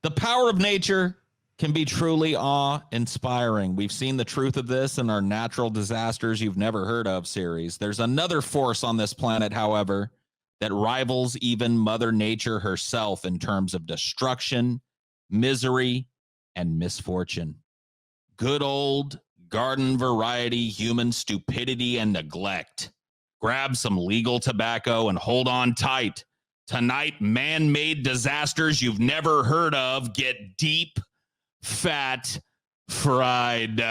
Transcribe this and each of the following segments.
The power of nature can be truly awe-inspiring. We've seen the truth of this in our Natural Disasters You've Never Heard Of series. There's another force on this planet, however, that rivals even Mother Nature herself in terms of destruction, misery, and misfortune. Good old garden variety human stupidity and neglect. Grab some legal tobacco and hold on tight. Tonight, man-made disasters you've never heard of get deep, fat, fried.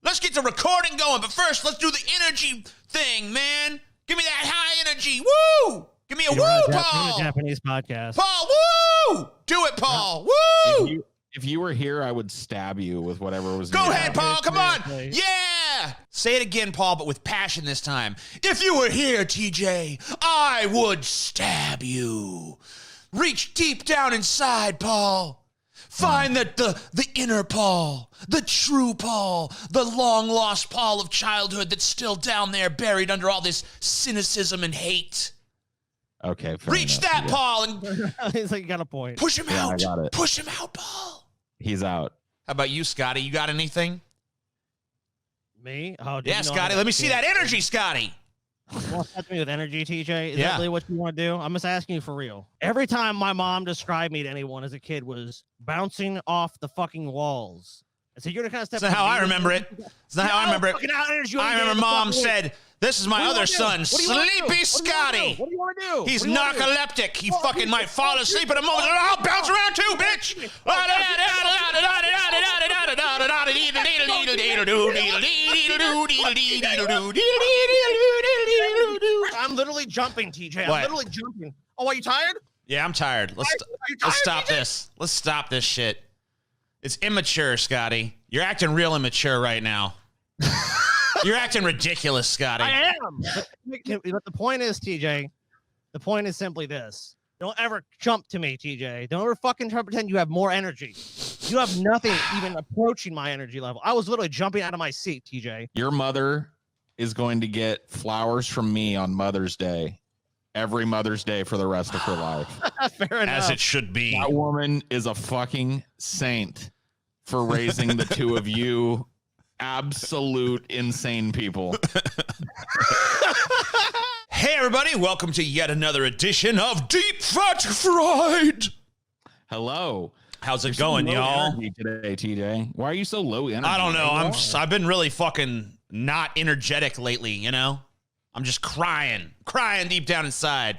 Let's get the recording going, but first, let's do the energy thing, man. Give me that high energy. Woo! Give me a woo, Paul. A Japanese podcast. Paul, woo! Do it, Paul. Woo! If you were here, I would stab you with whatever was. Go ahead, Paul. Come on. Yeah. Say it again, Paul, but with passion this time. If you were here, TJ, I would stab you. Reach deep down inside, Paul. Find that the inner Paul, the true Paul, the long-lost Paul of childhood that's still down there buried under all this cynicism and hate. Okay. Reach enough. that, Paul, and He's like, you got a point. push him out. I got it. Push him out, Paul. He's out. How about you, Scotty? You got anything? Me? Oh, Yeah, Scotty. Let me see that energy, Scotty. What's happening with energy, TJ? Is Yeah. that really what you want to do? I'm just asking you for real. Every time my mom described me to anyone as a kid was bouncing off the fucking walls. And so you're the kind of step. That's not how I remember it. That's not how I remember it. I remember Mom said, "This is my other son, Sleepy Scotty. What do you want to do? He's narcoleptic. He fucking might fall asleep at a moment. I'll bounce around too, bitch." I'm literally jumping, TJ. What? I'm literally jumping. Oh, are you tired? Yeah, I'm tired. Let's stop this. Let's stop this shit. It's immature, Scotty. You're acting real immature right now. You're acting ridiculous, Scotty. I am. But the point is, TJ, the point is simply this. Don't ever jump to me, TJ. Don't ever fucking try to pretend you have more energy. You have nothing even approaching my energy level. I was literally jumping out of my seat, TJ. Your mother is going to get flowers from me on Mother's Day. Every Mother's Day for the rest of her life. Fair enough. As it should be. That woman is a fucking saint for raising the two of you absolute insane people. Hey, everybody. Welcome to yet another edition of Deep Fat Fried. Hello. How's it You're going, so low y'all? energy today, TJ. Why are you so low energy? I don't know. I've been really fucking not energetic lately, you know? I'm just crying deep down inside.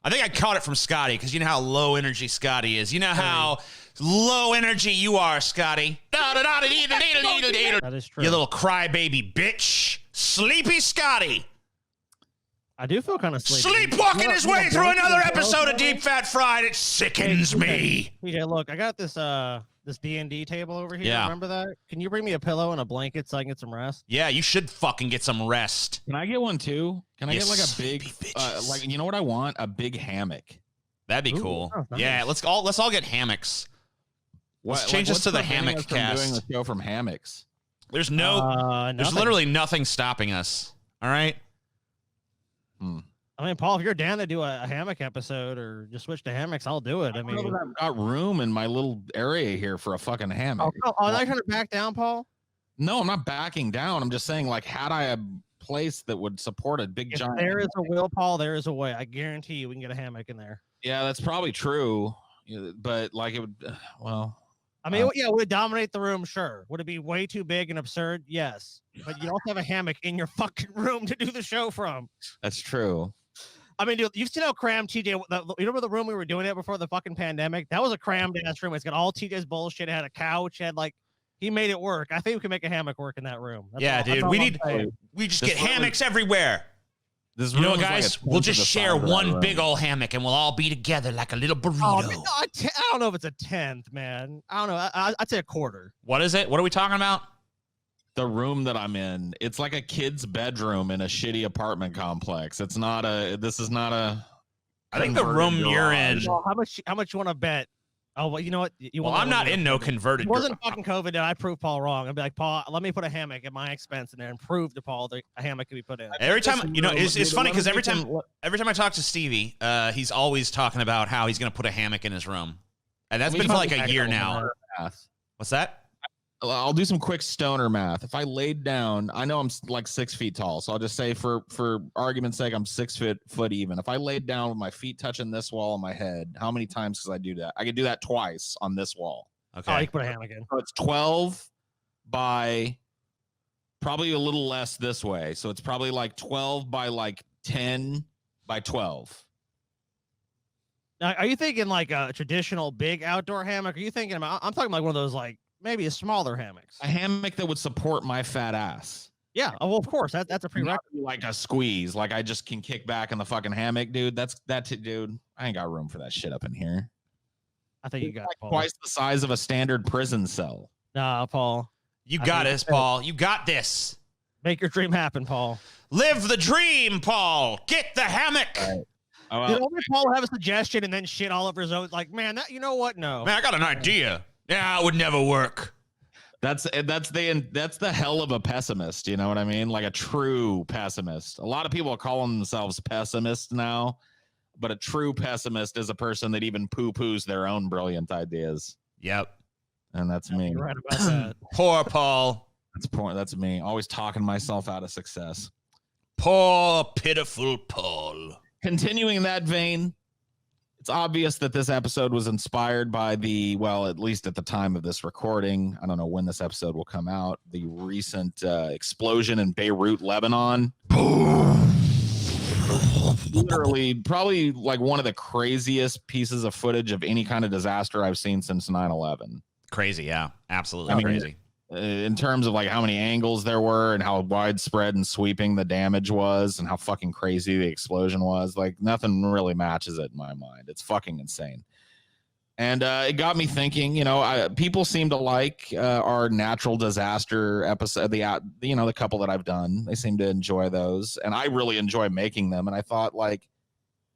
I think I caught it from Scotty because you know how low energy Scotty is. You know how low energy you are, Scotty. That is true. You little crybaby bitch. Sleepy Scotty. I do feel kind of sleepy. Sleepwalking his way through another episode of Deep Fat Fried. It sickens me. TJ, look, I got this this D&D table over here. Yeah. Remember that? Can you bring me a pillow and a blanket so I can get some rest? Yeah, you should fucking get some rest. Can I get one too? Can I You get like a big, sleepy bitches. like, you know what I want? A big hammock. That'd be Ooh, cool. oh, nice. Yeah, let's all get hammocks. Let's change this what's to the preventing hammock us from cast. doing the show from hammocks. There's Nothing. literally nothing stopping us. All right. I mean, Paul, if you're down to do a hammock episode or just switch to hammocks, I'll do it. I mean, I've got room in my little area here for a fucking hammock. Oh, are you trying to back down, Paul? No, I'm not backing down. I'm just saying, like, had I a place that would support a big giant. There is a will, Paul. There is a way. I guarantee you, we can get a hammock in there. Yeah, that's probably true. But like, it would. Well, I mean, yeah, would it dominate the room? Sure. Would it be way too big and absurd? Yes. But you also have a hammock in your fucking room to do the show from. That's true. I mean, dude, you've seen how crammed TJ. You remember the room we were doing it before the fucking pandemic? That was a crammed ass room. It's got all TJ's bullshit. It had a couch. It had like. He made it work. I think we can make a hammock work in that room. Dude. We just get hammocks everywhere. You know what, guys? We'll just share one big old hammock and we'll all be together like a little burrito. I don't know if it's a tenth, man. I don't know. I'd say a quarter. What is it? What are we talking about? The room that I'm in. It's like a kid's bedroom in a shitty apartment complex. It's not a. This is not a. I think the room you're in. Well, how much you want to bet? Oh, well, you know what? I'm not in no converted. It wasn't fucking COVID that I proved Paul wrong. I'd be like, Paul, let me put a hammock at my expense in there and prove to Paul that a hammock can be put in. Every time, it's funny because every time I talk to Stevie, he's always talking about how he's going to put a hammock in his room. And that's been for like a year now. What's that? I'll do some quick stoner math. If I laid down, I know I'm like 6 feet tall, so I'll just say for argument's sake, I'm 6 foot even. If I laid down with my feet touching this wall on my head, how many times could I do that? I could do that twice on this wall. Okay. Oh, you can put a hammock in. So it's 12 by probably a little less this way. So it's probably like 12 by like 10 by 12. Now, are you thinking like a traditional big outdoor hammock? Are you thinking about? I'm talking like one of those like. Maybe a smaller hammocks. A hammock that would support my fat ass. Yeah. Oh, well, of course. That's a prerequisite. Like a squeeze. Like I just can kick back in the fucking hammock, dude. Dude. I ain't got room for that shit up in here. I think you got like twice the size of a standard prison cell. Nah, Paul. You got this, Paul. You got this. Make your dream happen, Paul. Live the dream, Paul. Get the hammock. Right. Oh, well. Did only Paul have a suggestion and then shit all over his own? Like, man, you know what? No. Man, I got an idea. Yeah, it would never work. That's the hell of a pessimist. You know what I mean? Like a true pessimist. A lot of people are calling themselves pessimists now, but a true pessimist is a person that even poo-poos their own brilliant ideas. Yep. And that's me. You're right about that. Poor Paul. That's me. Always talking myself out of success. Poor, pitiful Paul. Continuing in that vein, it's obvious that this episode was inspired by at least at the time of this recording, I don't know when this episode will come out, the recent explosion in Beirut, Lebanon. Literally, probably like one of the craziest pieces of footage of any kind of disaster I've seen since 9/11. Crazy, yeah. Absolutely crazy. In terms of like how many angles there were and how widespread and sweeping the damage was and how fucking crazy the explosion was, like nothing really matches it in my mind. It's fucking insane. And it got me thinking, people seem to like our natural disaster episode, the couple that I've done, they seem to enjoy those. And I really enjoy making them. And I thought, like,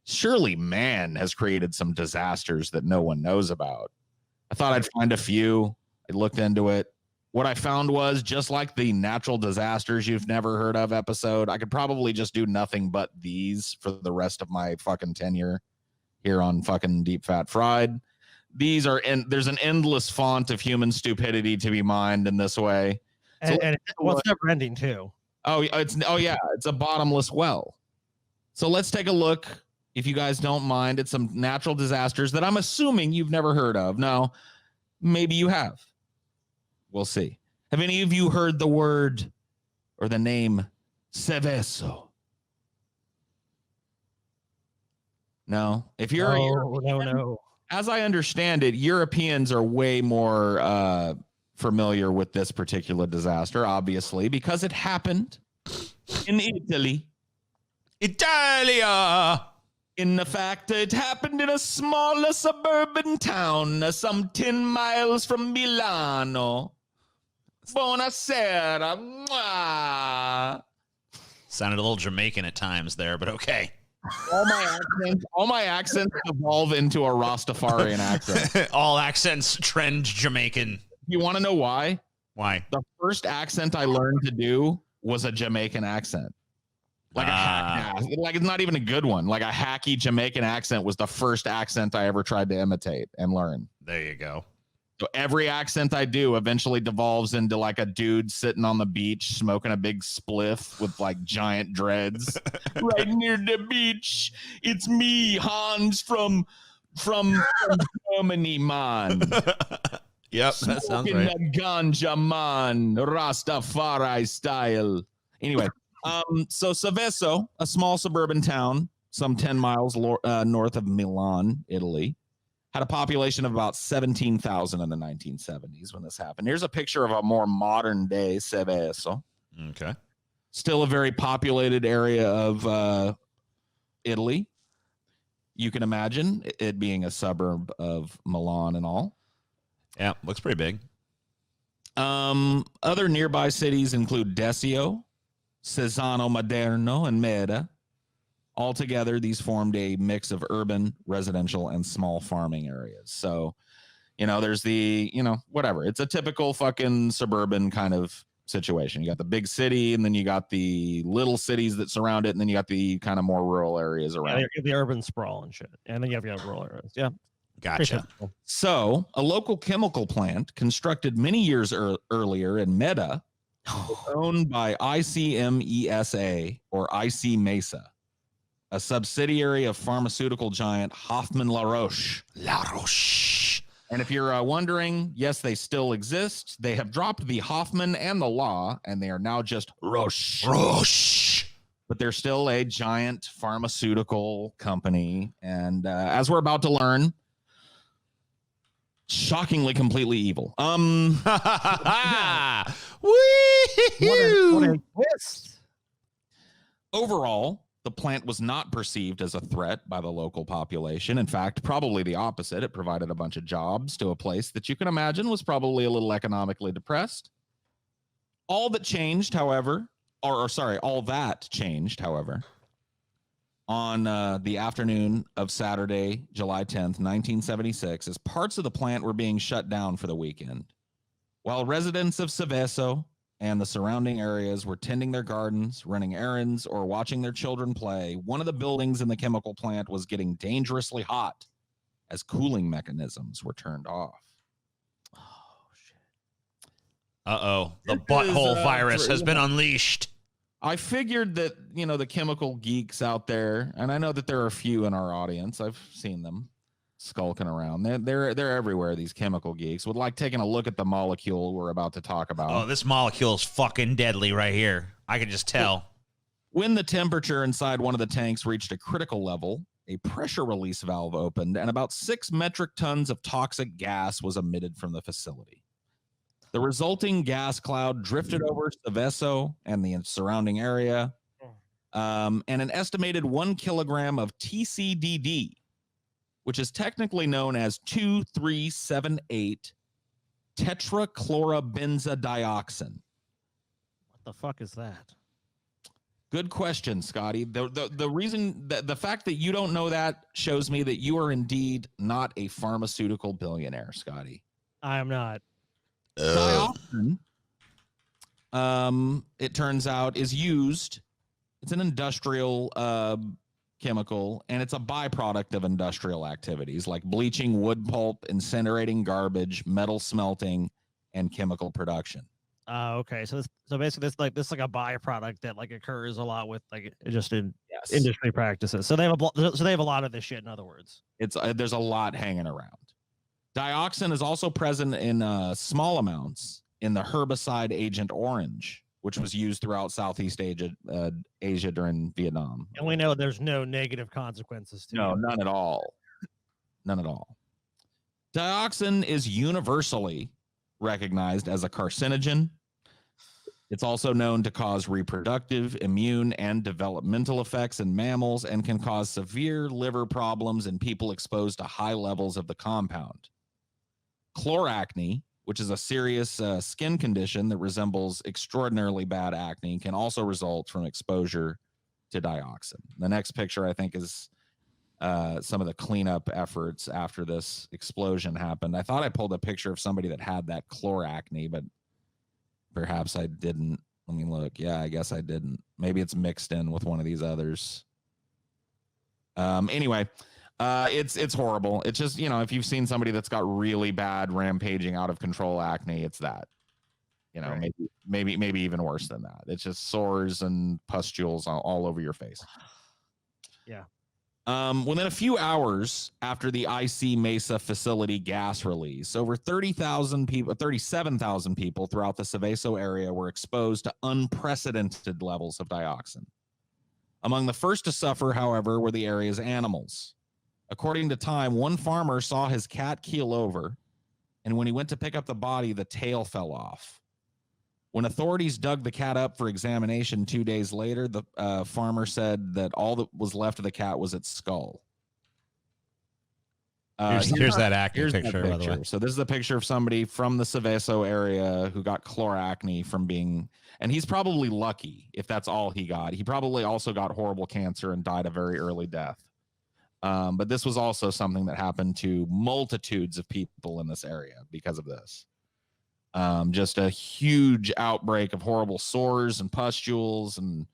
surely man has created some disasters that no one knows about. I thought I'd find a few. I looked into it. What I found was, just like the natural disasters you've never heard of episode, I could probably just do nothing but these for the rest of my fucking tenure here on fucking Deep Fat Fried. There's an endless font of human stupidity to be mined in this way. And it's never ending too. It's a bottomless well. So let's take a look, if you guys don't mind, at some natural disasters that I'm assuming you've never heard of. Now, maybe you have. We'll see. Have any of you heard the word or the name Seveso? No. If you're no. As I understand it, Europeans are way more familiar with this particular disaster, obviously, because it happened in Italy. Italia! In the fact, it happened in a smaller suburban town, some 10 miles from Milano. Buonasera. Mwah. Sounded a little Jamaican at times there, but okay. All my accents evolve into a Rastafarian accent. All accents trend Jamaican. You want to know why? Why? The first accent I learned to do was a Jamaican accent. Like like it's not even a good one. Like a hacky Jamaican accent was the first accent I ever tried to imitate and learn. There you go. So every accent I do eventually devolves into like a dude sitting on the beach smoking a big spliff with like giant dreads. Right near the beach. It's me, Hans from Germany, man. Yep, that sounds right. The ganja man, Rastafari style. Anyway, so Seveso, a small suburban town, some 10 miles north of Milan, Italy, had a population of about 17,000 in the 1970s when this happened. Here's a picture of a more modern day Seveso. Okay. Still a very populated area of Italy. You can imagine it being a suburb of Milan and all. Yeah, looks pretty big. Other nearby cities include Desio, Cesano Maderno, and Meda. Altogether, these formed a mix of urban, residential, and small farming areas. So, there's the, whatever. It's a typical fucking suburban kind of situation. You got the big city, and then you got the little cities that surround it, and then you got the kind of more rural areas around. Yeah, the urban sprawl and shit. And then you have rural areas. Yeah. Gotcha. So, a local chemical plant constructed many years earlier in Meda, owned by ICMESA or IC Mesa, a subsidiary of pharmaceutical giant Hoffmann La Roche. La Roche. And if you're wondering, yes, they still exist. They have dropped the Hoffman and the law, and they are now just Roche. Roche. But they're still a giant pharmaceutical company. And as we're about to learn, shockingly completely evil. What a twist. Overall, the plant was not perceived as a threat by the local population. In fact, probably the opposite. It provided a bunch of jobs to a place that you can imagine was probably a little economically depressed. All that changed, however, on the afternoon of Saturday, July 10th, 1976, as parts of the plant were being shut down for the weekend. While residents of Seveso and the surrounding areas were tending their gardens, running errands, or watching their children play, one of the buildings in the chemical plant was getting dangerously hot as cooling mechanisms were turned off. Oh, shit. Uh-oh. The butthole virus has been unleashed. I figured that, the chemical geeks out there, and I know that there are a few in our audience, I've seen them skulking around. They're everywhere, these chemical geeks, would like taking a look at the molecule we're about to talk about. Oh, this molecule is fucking deadly right here. I can just tell. When the temperature inside one of the tanks reached a critical level, a pressure release valve opened, and about 6 metric tons of toxic gas was emitted from the facility. The resulting gas cloud drifted over Seveso and the surrounding area, and an estimated 1 kilogram of TCDD, which is technically known as 2,3,7,8 tetrachlorobenzodioxin. What the fuck is that? Good question, Scotty. The reason that the fact that you don't know that shows me that you are indeed not a pharmaceutical billionaire, Scotty. I am not. Dioxin, it turns out, is used. It's an industrial chemical, and it's a byproduct of industrial activities like bleaching wood pulp, incinerating garbage, metal smelting, and chemical production. Okay. So basically, this like a byproduct that like occurs a lot with like just in industry practices. So they have a lot of this shit. In other words, there's a lot hanging around. Dioxin is also present in small amounts in the herbicide Agent Orange, which was used throughout Southeast Asia during Vietnam. And we know there's no negative consequences to it. No, none at all. None at all. Dioxin is universally recognized as a carcinogen. It's also known to cause reproductive, immune, and developmental effects in mammals and can cause severe liver problems in people exposed to high levels of the compound. Chloracne, which is a serious skin condition that resembles extraordinarily bad acne, can also result from exposure to dioxin. The next picture, I think, is some of the cleanup efforts after this explosion happened. I thought I pulled a picture of somebody that had that chloracne, but perhaps I didn't. Let me look. Yeah, I guess I didn't. Maybe it's mixed in with one of these others. Anyway, it's horrible. It's just, you know, if you've seen somebody that's got really bad rampaging out of control acne, it's that. You know, Right. maybe even worse than that. It's just sores and pustules all over your face. Yeah. Within a few hours after the IC Mesa facility gas release, over 37,000 people throughout the Seveso area were exposed to unprecedented levels of dioxin. Among the first to suffer, however, were the area's animals. According to Time, one farmer saw his cat keel over, and when he went to pick up the body, the tail fell off. When authorities dug the cat up for examination 2 days later, the farmer said that all that was left of the cat was its skull. Here's that acne picture, by the way. So this is a picture of somebody from the Seveso area who got chloracne from being, and he's probably lucky if that's all he got. He probably also got horrible cancer and died a very early death. But this was also something that happened to multitudes of people in this area because of this. Just a huge outbreak of horrible sores and pustules and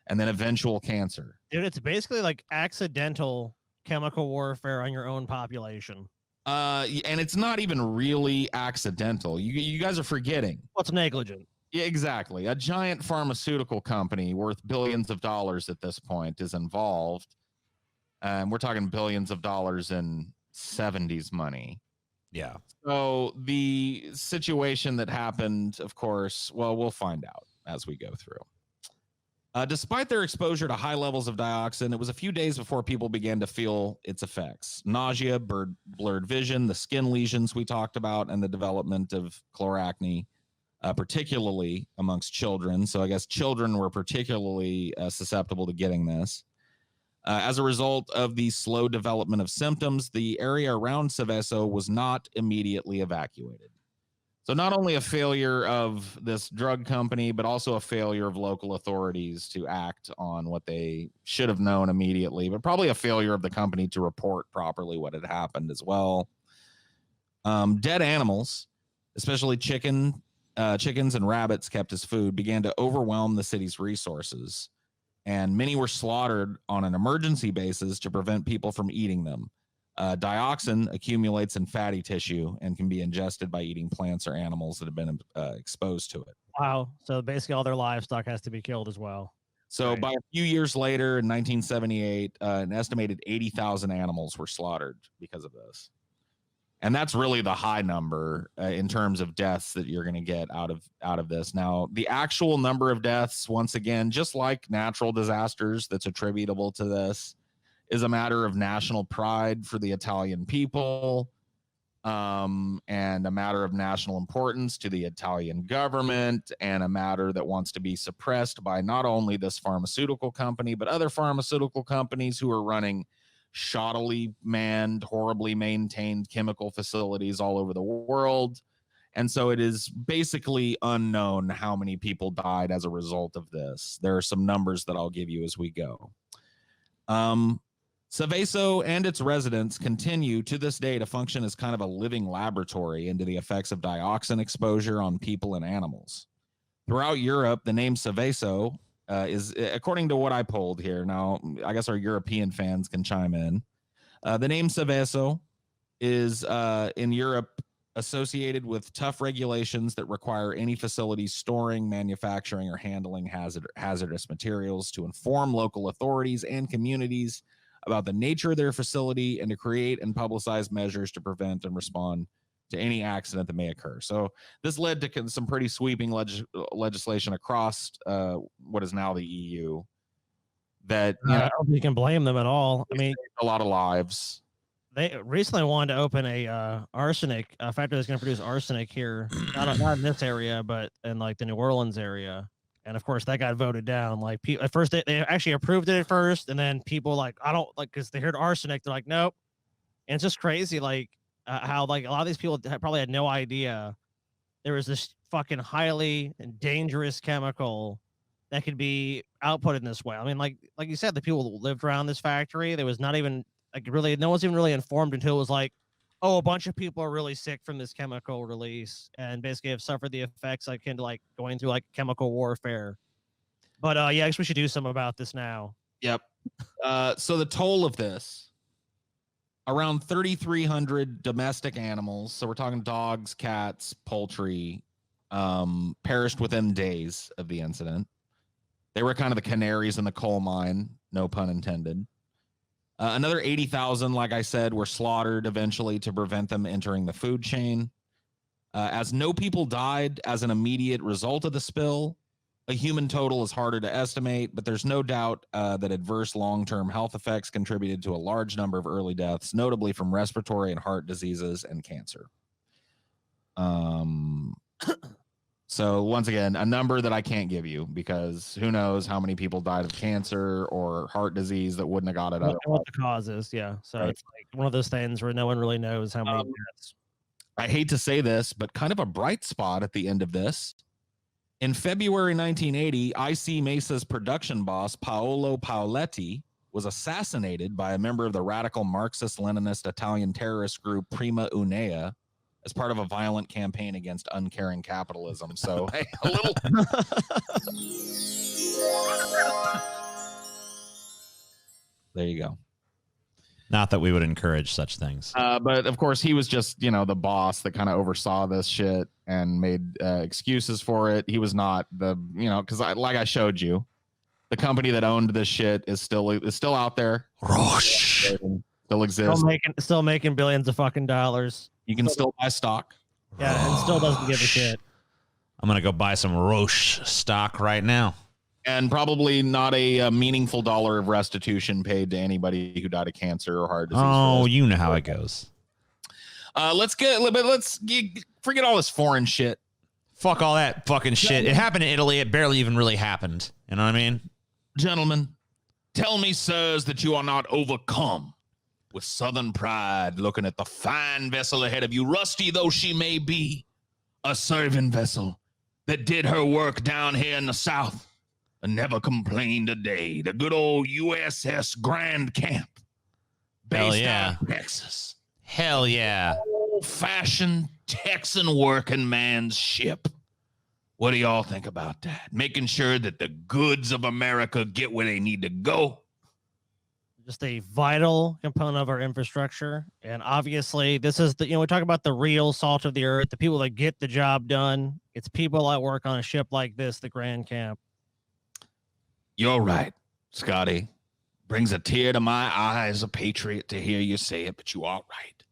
then eventual cancer. Dude, it's basically like accidental chemical warfare on your own population. And it's not even really accidental. You guys are forgetting. What's negligent? Yeah, exactly. A giant pharmaceutical company worth billions of dollars at this point is involved. We're talking billions of dollars in 70s money. Yeah. So the situation that happened, of course, well, we'll find out as we go through. Despite their exposure to high levels of dioxin, it was a few days before people began to feel its effects. Nausea, blurred vision, the skin lesions we talked about, and the development of chloracne, particularly amongst children. So I guess children were particularly susceptible to getting this. As a result of the slow development of symptoms, the area around Seveso was not immediately evacuated. So not only a failure of this drug company, but also a failure of local authorities to act on what they should have known immediately, but probably a failure of the company to report properly what had happened as well. Dead animals, especially chickens and rabbits kept as food, began to overwhelm the city's resources. And many were slaughtered on an emergency basis to prevent people from eating them. Dioxin accumulates in fatty tissue and can be ingested by eating plants or animals that have been exposed to it. Wow. So basically all their livestock has to be killed as well. So Right. by a few years later, in 1978, an estimated 80,000 animals were slaughtered because of this. And that's really the high number in terms of deaths that you're going to get out of this. Now, the actual number of deaths, once again, just like natural disasters that's attributable to this, is a matter of national pride for the Italian people, and a matter of national importance to the Italian government, and a matter that wants to be suppressed by not only this pharmaceutical company, but other pharmaceutical companies who are running shoddily manned, horribly maintained chemical facilities all over the world. And so it is basically unknown how many people died as a result of this. There are some numbers that I'll give you as we go. Seveso and its residents continue to this day to function as kind of a living laboratory into the effects of dioxin exposure on people and animals. Throughout Europe, the name Seveso is, according to what I pulled here, now I guess our European fans can chime in. The name Seveso is in Europe associated with tough regulations that require any facilities storing, manufacturing, or handling hazardous materials to inform local authorities and communities about the nature of their facility and to create and publicize measures to prevent and respond to any accident that may occur. So this led to some pretty sweeping legislation across what is now the EU that, you know, I don't think you can blame them at all. I mean, a lot of lives. they recently wanted to open a arsenic factory that's going to produce arsenic here, not in this area, but in like the New Orleans area. And of course, that got voted down. Like at first, they actually approved it at first, and then people like, I don't like, because they heard arsenic, they're like, nope. And it's just crazy, like how like a lot of these people probably had no idea there was this fucking highly dangerous chemical that could be output in this way. I mean, like you said, the people that lived around this factory, there was not even like really, no one's even really informed until it was like oh, a bunch of people are really sick from this chemical release and basically have suffered the effects akin to like going through like chemical warfare. But yeah, I guess we should do something about this now. Yep. So the toll of this, around 3,300 domestic animals. So we're talking dogs, cats, poultry, perished within days of the incident. They were kind of the canaries in the coal mine, no pun intended. Another 80,000, like I said, were slaughtered eventually to prevent them entering the food chain. As no people died as an immediate result of the spill, a human total is harder to estimate, but there's no doubt that adverse long-term health effects contributed to a large number of early deaths, notably from respiratory and heart diseases and cancer. So once again, a number that I can't give you because who knows how many people died of cancer or heart disease that wouldn't have got it. What the cause is, yeah. So Right. it's like one of those things where no one really knows how many deaths. I hate to say this, but kind of a bright spot at the end of this. In February 1980, IC Mesa's production boss, Paolo Paoletti, was assassinated by a member of the radical Marxist-Leninist Italian terrorist group Prima Unea as part of a violent campaign against uncaring capitalism. So, hey, a little... There you go. Not that we would encourage such things. But of course, he was just, the boss that kind of oversaw this shit and made excuses for it. He was not the, because like I showed you, the company that owned this shit is still out there. Roche. Still exists. Still making billions of fucking dollars. You can still buy stock. Yeah, and still doesn't give a shit. I'm going to go buy some Roche stock right now. And probably not a meaningful dollar of restitution paid to anybody who died of cancer or heart disease. Oh, you know how it goes. Let's forget all this foreign shit. Fuck all that fucking shit. It happened in Italy. It barely even really happened. You know what I mean? Gentlemen, tell me, sirs, that you are not overcome with southern pride looking at the fine vessel ahead of you, rusty though she may be, a serving vessel that did her work down here in the South and never complained a day. The good old USS Grand Camp, based out of Texas. Hell yeah. Old-fashioned Texan working man's ship. What do y'all think about that? Making sure that the goods of America get where they need to go. Just a vital component of our infrastructure. And obviously, this is we talk about the real salt of the earth, the people that get the job done. It's people that work on a ship like this, the Grand Camp. You're right, Scotty. Brings a tear to my eye as a patriot to hear you say it, but you are right.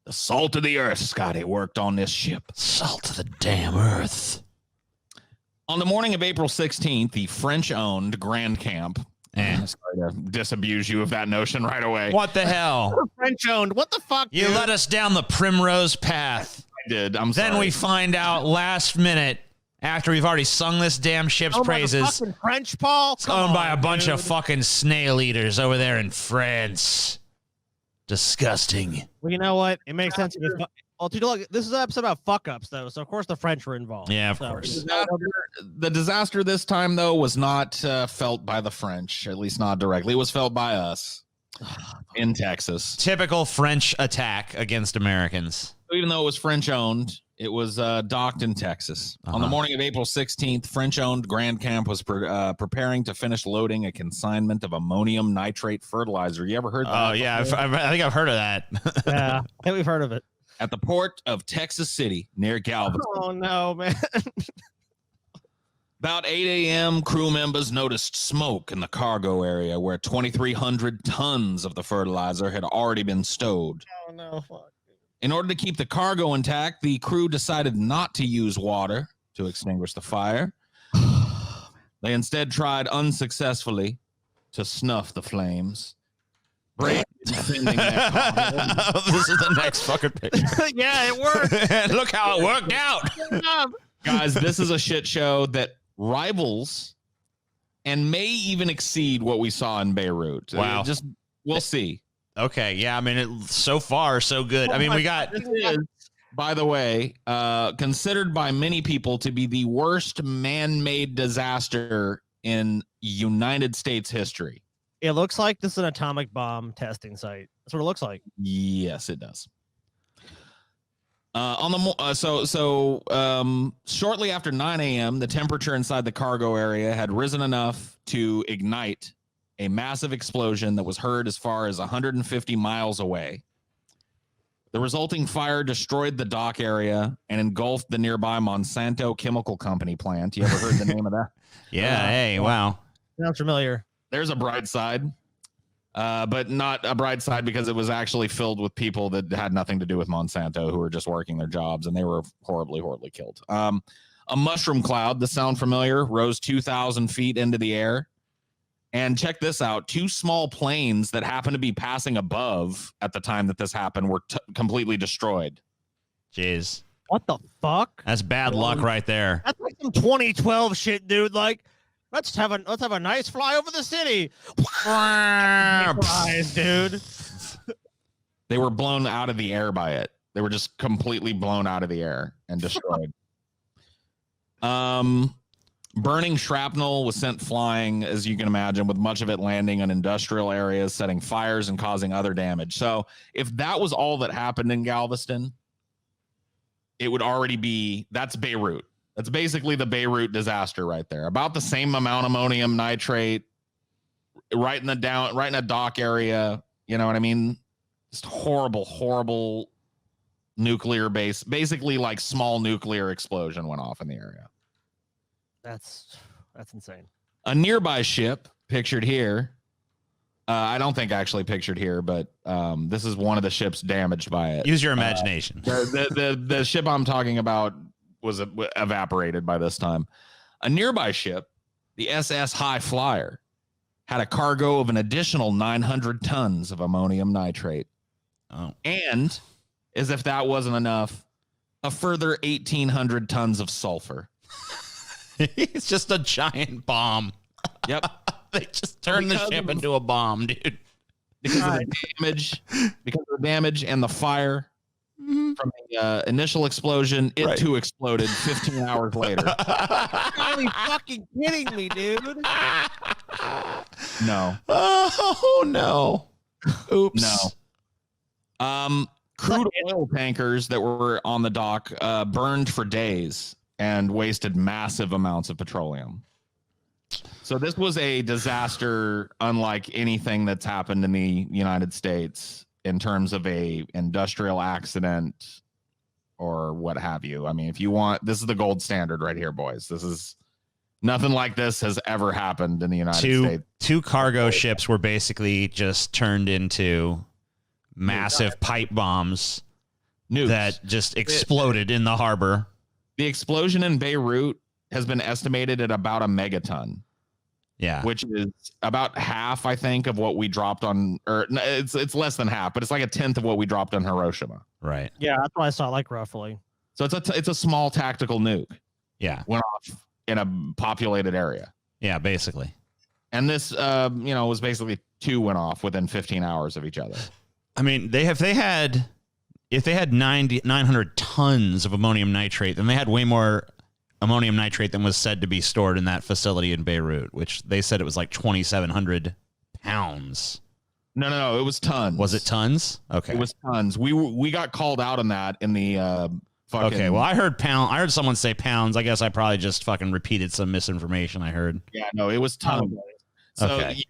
The salt of the earth, Scotty, worked on this ship. Salt of the damn earth. On the morning of April 16th, the French-owned Grand Camp. Sorry to disabuse you of that notion right away. What the hell? French-owned. What the fuck, You dude? led us down the primrose path. I did. I'm Then sorry. we find out last minute, after we've already sung this damn ship's praises, fucking French, Paul? it's owned by a bunch of fucking snail eaters over there in France. Disgusting. Well, you know what? It makes sense. Well, dude, look, this is an episode about fuck-ups, though, so of course the French were involved. Yeah, of So- course. The disaster this time, though, was not felt by the French, at least not directly. It was felt by us in Texas. Typical French attack against Americans. Even though it was French-owned, it was docked in Texas. On the morning of April 16th, French-owned Grand Camp was preparing to finish loading a consignment of ammonium nitrate fertilizer. You ever heard that? Oh, yeah. I think I've heard of that. Yeah, I think we've heard of it. At the port of Texas City near Galveston. Oh, no, man. About 8 a.m., crew members noticed smoke in the cargo area where 2,300 tons of the fertilizer had already been stowed. Oh, no, fuck. In order to keep the cargo intact, the crew decided not to use water to extinguish the fire. They instead tried unsuccessfully to snuff the flames. This is the next fucking picture. Yeah, it worked. Look how it worked out. Guys, this is a shit show that rivals and may even exceed what we saw in Beirut. Wow. We'll see. Okay, yeah, I mean, so far, so good. I mean, we got... This is, by the way, considered by many people to be the worst man-made disaster in United States history. It looks like this is an atomic bomb testing site. That's what it looks like. Yes, it does. Shortly after 9 a.m., the temperature inside the cargo area had risen enough to ignite a massive explosion that was heard as far as 150 miles away. The resulting fire destroyed the dock area and engulfed the nearby Monsanto Chemical Company plant. You ever heard the name of that? Yeah. Hey, wow. Sounds familiar. There's a bright side, but not a bright side because it was actually filled with people that had nothing to do with Monsanto who were just working their jobs, and they were horribly, horribly killed. A mushroom cloud, this sound familiar, rose 2,000 feet into the air. And check this out. 2 small planes that happened to be passing above at the time that this happened were completely destroyed. Jeez. What the fuck? That's bad luck right there. That's like some 2012 shit, dude. Like, let's have a nice fly over the city. Surprise, dude. They were blown out of the air by it. They were just completely blown out of the air and destroyed. Burning shrapnel was sent flying, as you can imagine, with much of it landing on industrial areas, setting fires and causing other damage. So if that was all that happened in Galveston, it would already be, that's Beirut. That's basically the Beirut disaster right there. About the same amount of ammonium nitrate right in a dock area. You know what I mean? Just horrible, horrible nuclear base. Basically like small nuclear explosion went off in the area. That's insane. A nearby ship pictured here. I don't think actually pictured here, but this is one of the ships damaged by it. Use your imagination. The ship I'm talking about was evaporated by this time. A nearby ship, the SS High Flyer, had a cargo of an additional 900 tons of ammonium nitrate. Oh. And, as if that wasn't enough, a further 1,800 tons of sulfur. It's just a giant bomb. Yep. They just turned the ship into a bomb, dude. Because of the damage and the fire from the initial explosion, it too exploded 15 hours later. Are you fucking kidding me, dude? No. Oh no. Oops. No. Crude oil tankers that were on the dock burned for days and wasted massive amounts of petroleum. So this was a disaster unlike anything that's happened in the United States in terms of a industrial accident or what have you. I mean, if you want, this is the gold standard right here, boys. This is nothing like this has ever happened in the United States. 2 cargo ships were basically just turned into massive pipe bombs that just exploded in the harbor. The explosion in Beirut has been estimated at about a megaton. Yeah. Which is about half, I think, of what we dropped on, or it's less than half, but it's like a tenth of what we dropped on Hiroshima. Right. Yeah, that's what I saw, like roughly. So it's a small tactical nuke. Yeah. Went off in a populated area. Yeah, basically. And this, was basically 2 went off within 15 hours of each other. I mean, if they had 900 tons of ammonium nitrate, then they had way more ammonium nitrate than was said to be stored in that facility in Beirut, which they said it was like 2,700 pounds. No, it was tons. Was it tons? Okay. It was tons. We got called out on that in the fucking... Okay, well, I heard pound. I heard someone say pounds. I guess I probably just fucking repeated some misinformation I heard. Yeah, no, it was tons. So okay. you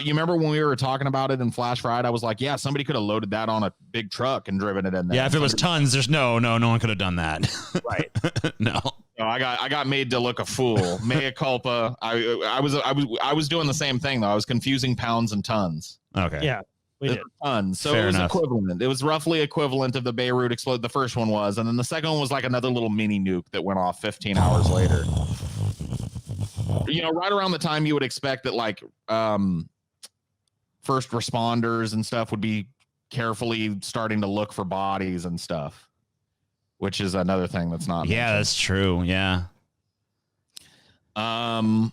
remember when we were talking about it in Flash Friday, I was like, yeah, somebody could have loaded that on a big truck and driven it in there. Yeah, if it was tons, there's no one could have done that. Right. No. No, I got made to look a fool. Mea culpa. I was doing the same thing though. I was confusing pounds and tons. Okay. Yeah, we did. Tons. So Fair it was enough. equivalent. It was roughly equivalent of the Beirut explode. The first one was, and then the second one was like another little mini nuke that went off 15 hours later. Right around the time you would expect that like first responders and stuff would be carefully starting to look for bodies and stuff, which is another thing that's not Yeah, mentioned. that's true. Yeah. The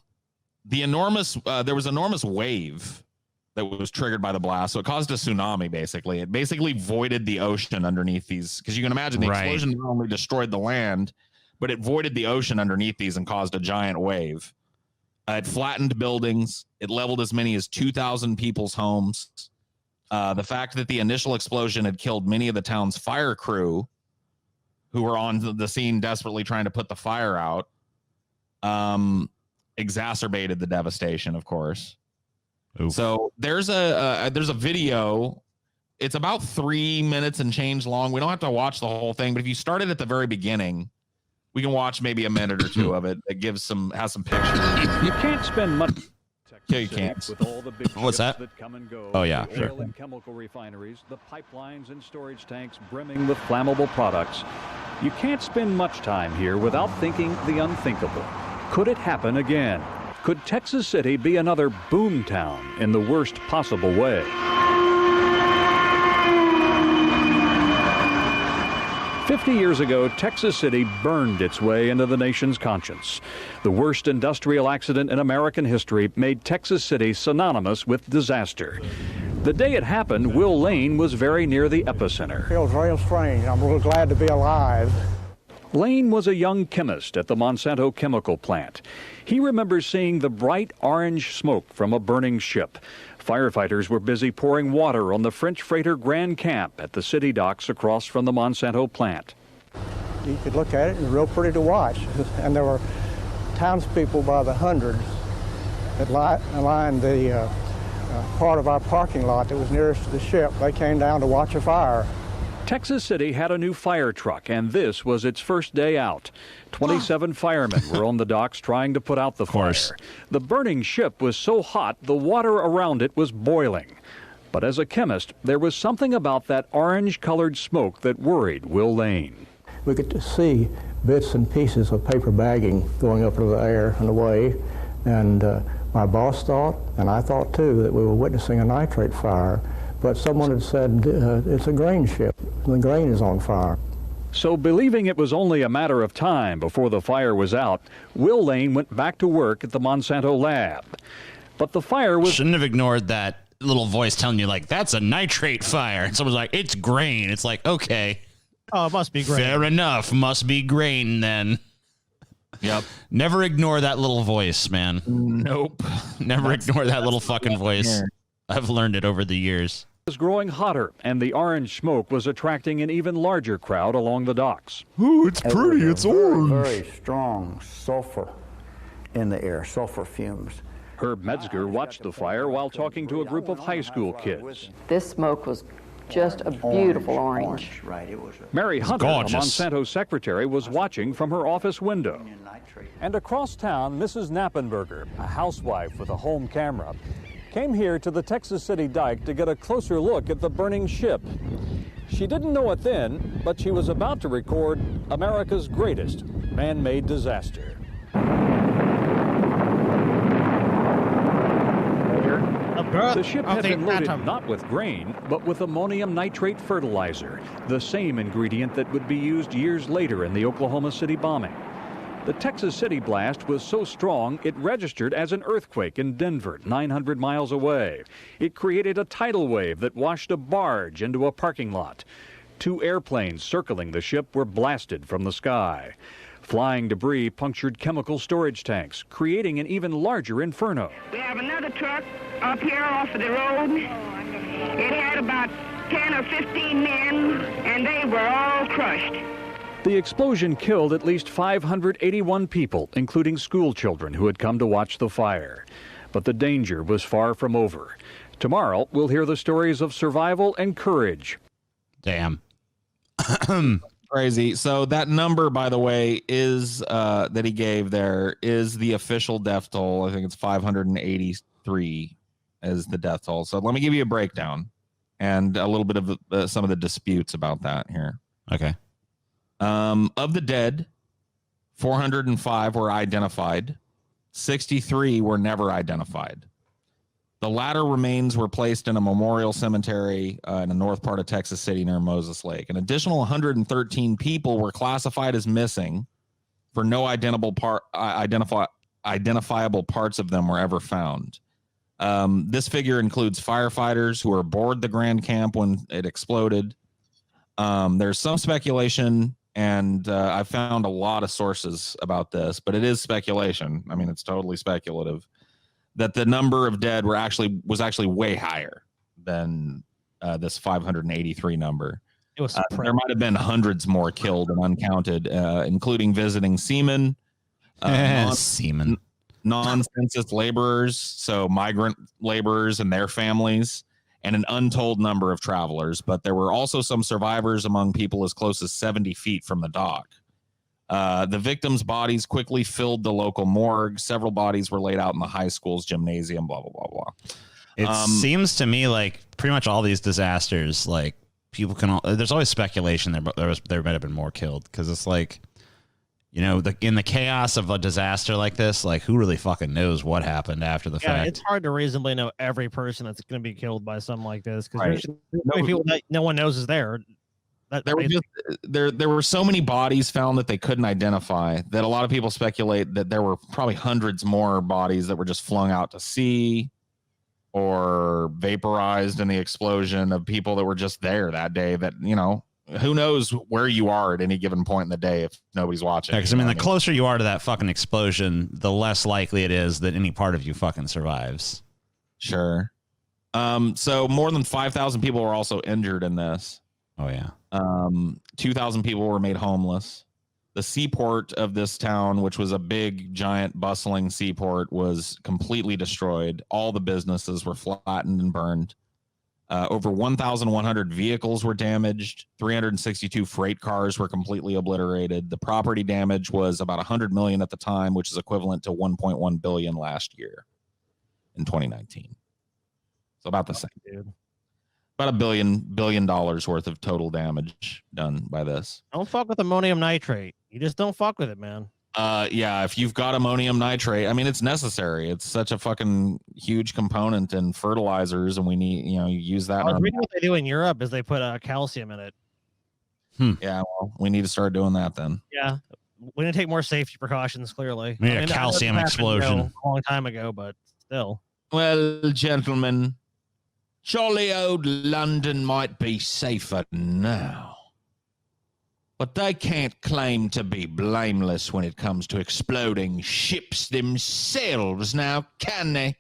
enormous there was enormous wave that was triggered by the blast, so it caused a tsunami. Basically, it basically voided the ocean underneath these, because you can imagine the explosion not only destroyed the land, but it voided the ocean underneath these and caused a giant wave. It flattened buildings. It leveled as many as 2,000 people's homes. The fact that the initial explosion had killed many of the town's fire crew who were on the scene desperately trying to put the fire out, exacerbated the devastation, of course. Oof. So there's a video. It's about 3 minutes and change long. We don't have to watch the whole thing, but if you started at the very beginning, we can watch maybe a minute or two of it. It has some pictures. You can't spend money. Yeah, you can't. With all the big What's ships that? come and go, Oh, yeah, the sure. oil and chemical refineries, the pipelines and storage tanks brimming with flammable products. You can't spend much time here without thinking the unthinkable. Could it happen again? Could Texas City be another boom town in the worst possible way? 50 years ago, Texas City burned its way into the nation's conscience. The worst industrial accident in American history made Texas City synonymous with disaster. The day it happened, Will Lane was very near the epicenter. Feels real strange. I'm real glad to be alive. Lane was a young chemist at the Monsanto chemical plant. He remembers seeing the bright orange smoke from a burning ship. Firefighters were busy pouring water on the French freighter Grand Camp at the city docks across from the Monsanto plant. You could look at it, it was real pretty to watch. And there were townspeople by the hundreds that lined the part of our parking lot that was nearest to the ship. They came down to watch a fire. Texas City had a new fire truck, and this was its first day out. 27 firemen were on the docks trying to put out the fire. The burning ship was so hot, the water around it was boiling. But as a chemist, there was something about that orange-colored smoke that worried Will Lane. We could see bits and pieces of paper bagging going up into the air and away. And my boss thought, and I thought too, that we were witnessing a nitrate fire. But someone had said it's a grain ship. The grain is on fire. So believing it was only a matter of time before the fire was out, Will Lane went back to work at the Monsanto lab. But the fire was... Shouldn't have ignored that little voice telling you, like, that's a nitrate fire. And someone's like, it's grain. It's like, okay. Oh, it must be great. Fair enough. Must be grain then. Yep. Never ignore that little voice, man. Nope. Never ignore that little fucking voice. I've learned it over the years. It was growing hotter, and the orange smoke was attracting an even larger crowd along the docks. Ooh, it's pretty. It's orange. Very strong sulfur in the air, sulfur fumes. Herb Metzger watched the fire while talking to a group of high school kids. This smoke was just a beautiful orange. Right, it was Mary Hunter, the gorgeous. Monsanto secretary, was watching from her office window. And across town, Mrs. Knappenberger, a housewife with a home camera, came here to the Texas City dike to get a closer look at the burning ship. She didn't know it then, but she was about to record America's greatest man-made disaster. The ship had been loaded not with grain, but with ammonium nitrate fertilizer, the same ingredient that would be used years later in the Oklahoma City bombing. The Texas City blast was so strong it registered as an earthquake in Denver, 900 miles away. It created a tidal wave that washed a barge into a parking lot. 2 airplanes circling the ship were blasted from the sky. Flying debris punctured chemical storage tanks, creating an even larger inferno. We have another truck up here off of the road. It had about 10 or 15 men, and they were all crushed. The explosion killed at least 581 people, including school children who had come to watch the fire. But the danger was far from over. Tomorrow, we'll hear the stories of survival and courage. Damn. Crazy. So that number, by the way, is that he gave there is the official death toll. I think it's 583 as the death toll. So let me give you a breakdown and a little bit of some of the disputes about that here. Okay. Of the dead, 405 were identified. 63 were never identified. The latter remains were placed in a memorial cemetery in the north part of Texas City near Moses Lake. An additional 113 people were classified as missing, for no identifiable parts of them were ever found. This figure includes firefighters who were aboard the Grand Camp when it exploded. There's some speculation, and I found a lot of sources about this, but it is speculation. I mean, it's totally speculative, that the number of dead was actually way higher than this 583 number. It was there might have been hundreds more killed and uncounted, including visiting seamen, seamen, non-census laborers, so migrant laborers and their families, and an untold number of travelers. But there were also some survivors among people as close as 70 feet from the dock. The victims' bodies quickly filled the local morgue. Several bodies were laid out in the high school's gymnasium, blah, blah, blah, blah. It seems to me like pretty much all these disasters, like people can, there's always speculation there might have been more killed, because it's like, you know, in the chaos of a disaster like this, like who really fucking knows what happened after the fact? It's hard to reasonably know every person that's going to be killed by something like this, because there's people that no one knows is there. There were so many bodies found that they couldn't identify that a lot of people speculate that there were probably hundreds more bodies that were just flung out to sea or vaporized in the explosion of people that were just there that day. That, you know, who knows where you are at any given point in the day if nobody's watching. Because I mean, the closer you are to that fucking explosion, the less likely it is that any part of you fucking survives. Sure. So more than 5,000 people were also injured in this. Oh yeah. 2,000 people were made homeless. The seaport of this town, which was a big, giant, bustling seaport, was completely destroyed. All the businesses were flattened and burned. Over 1,100 vehicles were damaged. 362 freight cars were completely obliterated. The property damage was about 100 million at the time, which is equivalent to 1.1 billion last year in 2019. So about the same. Dude. About $1 billion worth of total damage done by this. Don't fuck with ammonium nitrate. You just don't fuck with it, man. Yeah, if you've got ammonium nitrate, I mean, it's necessary. It's such a fucking huge component in fertilizers, and we need, you know, you use that. I was reading what they do in Europe is they put calcium in it. Yeah, well, we need to start doing that then. Yeah, we need to take more safety precautions. Clearly, we need a calcium explosion a long time ago, but still. Well, gentlemen, jolly old London might be safer now, but they can't claim to be blameless when it comes to exploding ships themselves now, can they?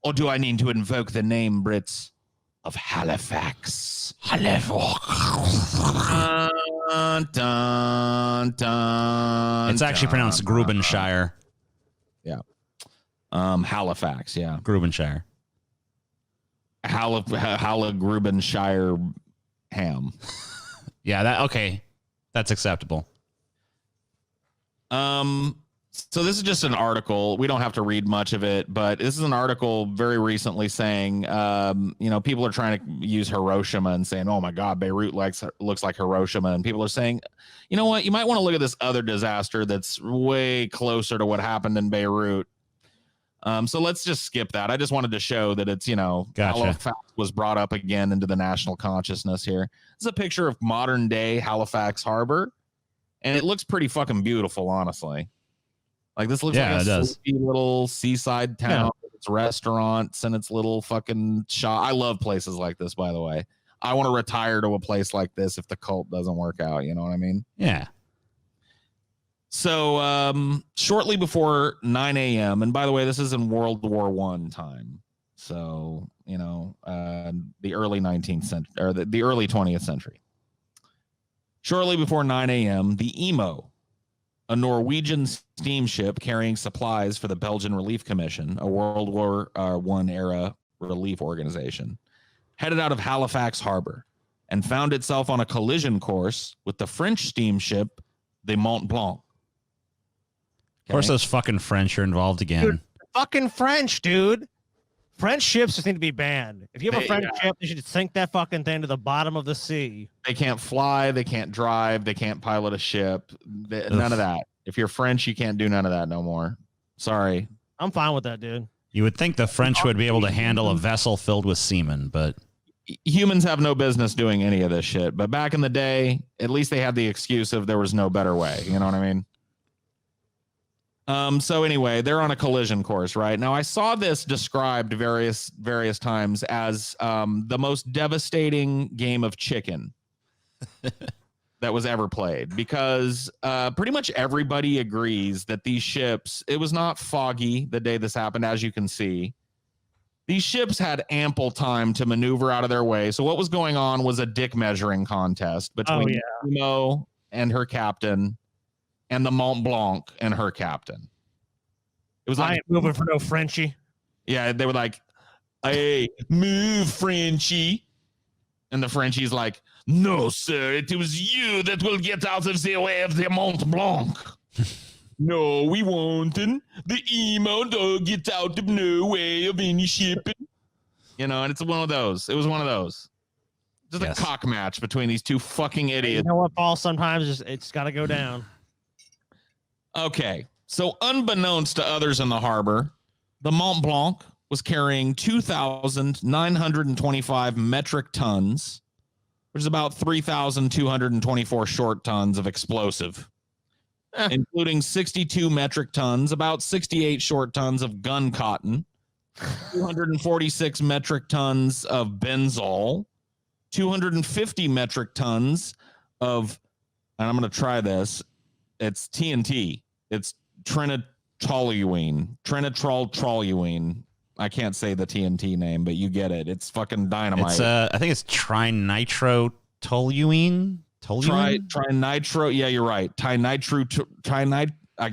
Or do I need to invoke the name, Brits, of Halifax? Dun, dun, dun, it's actually pronounced Grubenshire. Yeah. Halifax, yeah. Grubenshire. Grubenshire ham. Yeah, okay. That's acceptable. So this is just an article. We don't have to read much of it, but this is an article very recently saying, you know, people are trying to use Hiroshima and saying, oh my God, Beirut looks like Hiroshima. And people are saying, you know what, you might want to look at this other disaster that's way closer to what happened in Beirut. So let's just skip that. I just wanted to show that it's, you know, Halifax was brought up again into the national consciousness here. This is a picture of modern day Halifax Harbor, and it looks pretty fucking beautiful, honestly. Like this looks like a sleepy little seaside town. Yeah. It's restaurants and it's little fucking shop. I love places like this, by the way. I want to retire to a place like this if the cult doesn't work out. You know what I mean? Yeah. So shortly before 9 a.m., and by the way, this is in World War I time. So, you know, the early 19th century or the early 20th century. Shortly before 9 a.m., the Emo, a Norwegian steamship carrying supplies for the Belgian Relief Commission, a World War I era relief organization, headed out of Halifax Harbor and found itself on a collision course with the French steamship, the Mont Blanc. Of course, those fucking French are involved again. Dude, fucking French, dude. French ships just need to be banned. If you have a French ship, you should sink that fucking thing to the bottom of the sea. They can't fly. They can't drive. They can't pilot a ship. None of that. If you're French, you can't do none of that no more. Sorry. I'm fine with that, dude. You would think the French would be able to handle a vessel filled with seamen, but humans have no business doing any of this shit. But back in the day, at least they had the excuse of there was no better way. You know what I mean? So anyway, they're on a collision course, right? Now, I saw this described various times as the most devastating game of chicken that was ever played, because pretty much everybody agrees that these ships, it was not foggy the day this happened, as you can see. These ships had ample time to maneuver out of their way. So what was going on was a dick measuring contest between Emo and her captain and the Mont Blanc and her captain. It was I ain't moving for no Frenchie. Yeah, they were like, hey, move, Frenchie. And the Frenchie's like, no, sir, it was you that will get out of the way of the Mont Blanc. No, we won't. And the Emo don't get out of no way of any shipping. You know, and it's one of those. It was one of those. Just a cock match between these two fucking idiots. You know what, Paul? Sometimes it's got to go down. Okay, so unbeknownst to others in the harbor, the Mont Blanc was carrying 2,925 metric tons, which is about 3,224 short tons of explosive, including 62 metric tons, about 68 short tons of gun cotton, 246 metric tons of benzol, 250 metric tons of, and I'm going to try this, it's TNT. It's trinitrotoluene. I can't say the TNT name, but you get it. It's fucking dynamite. It's I think it's trinitrotoluene. Trinitro. Yeah, you're right.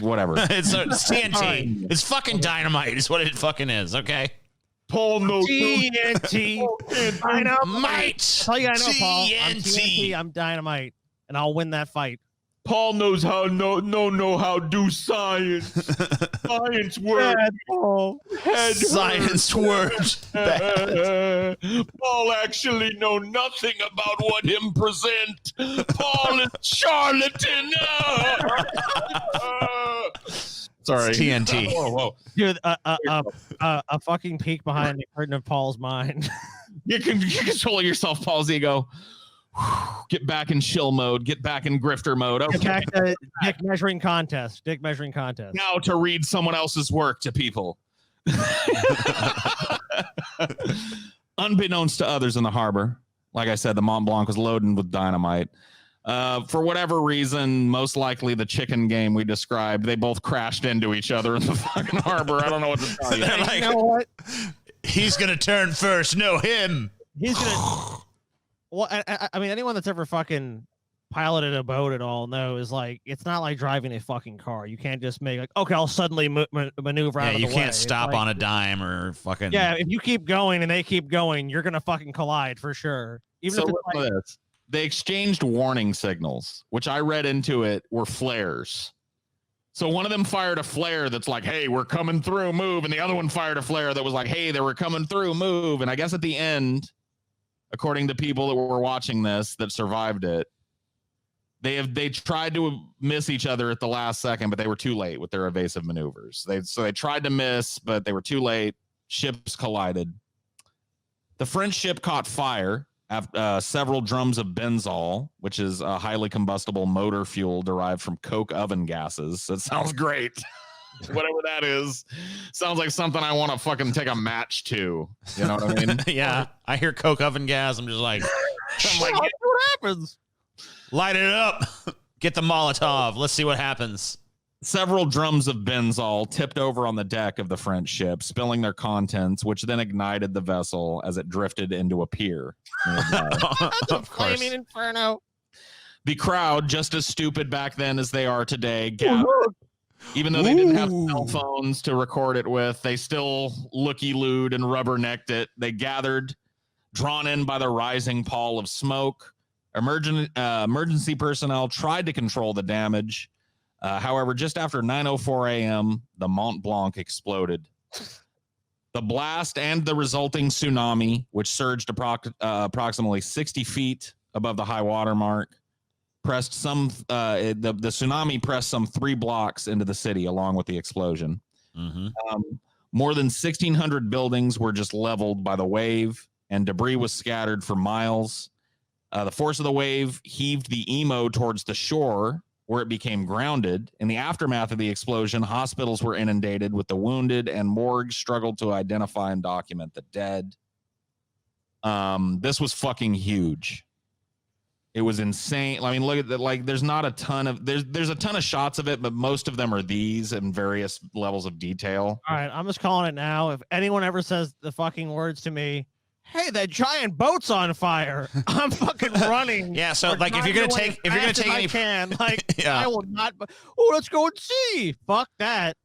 Whatever. It's TNT. It's fucking dynamite. Is what it fucking is. Okay. Paul knows TNT. Dynamite. That's all you gotta know, Paul. I'm TNT. TNT. I'm dynamite, and I'll win that fight. Paul knows how how do science. Science works. Science works. Paul actually know nothing about what him present. Paul is charlatan. Sorry. It's TNT. Whoa. Dude, a fucking peek behind the curtain of Paul's mind. You can control yourself, Paul's ego. Get back in shill mode. Get back in grifter mode. Okay. Get back to dick measuring contest. Now to read someone else's work to people. Unbeknownst to others in the harbor, like I said, the Mont Blanc was loaded with dynamite. For whatever reason, most likely the chicken game we described, they both crashed into each other in the fucking harbor. I don't know what to tell you. Like, you know what? He's going to turn first. No, him. He's going to... Well, I mean, anyone that's ever fucking piloted a boat at all knows, like, it's not like driving a fucking car. You can't just make, like, okay, I'll suddenly maneuver out of the way. Yeah, you can't stop on a dime or fucking... Yeah, if you keep going and they keep going, you're going to fucking collide for sure. Even if it's like... They exchanged warning signals, which I read into it were flares. So one of them fired a flare that's like, hey, we're coming through, move. And the other one fired a flare that was like, hey, they were coming through, move. And I guess at the end, according to people that were watching this that survived it, they tried to miss each other at the last second, but they were too late with their evasive maneuvers. They tried to miss, but they were too late. Ships collided. The French ship caught fire after several drums of benzol, which is a highly combustible motor fuel derived from coke oven gases. That sounds great. Whatever that is, sounds like something I want to fucking take a match to. You know what I mean? Yeah, I hear coke oven gas. I'm just like, what happens? Light it up. Get the Molotov. Let's see what happens. Several drums of benzol tipped over on the deck of the French ship, spilling their contents, which then ignited the vessel as it drifted into a pier. Of course. Flaming inferno. The crowd, just as stupid back then as they are today, gathered. Even though they didn't have cell phones to record it with, they still looky-looed and rubbernecked it. They gathered, drawn in by the rising pall of smoke. Emergency personnel tried to control the damage. However, just after 9:04 a.m., the Mont Blanc exploded. The blast and the resulting tsunami, which surged approximately 60 feet above the high water mark, pressed the tsunami pressed some 3 blocks into the city along with the explosion. Mm-hmm. More than 1,600 buildings were just leveled by the wave, and debris was scattered for miles. The force of the wave heaved the Emo towards the shore, where it became grounded. In the aftermath of the explosion, hospitals were inundated with the wounded, and morgues struggled to identify and document the dead. This was fucking huge. It was insane. I mean, look at that. Like, there's not a ton of there's a ton of shots of it, but most of them are these in various levels of detail. All right, I'm just calling it now. If anyone ever says the fucking words to me, hey, that giant boat's on fire, I'm fucking running. Yeah, so like if you're gonna take any, I will not. Oh, let's go and see. Fuck that.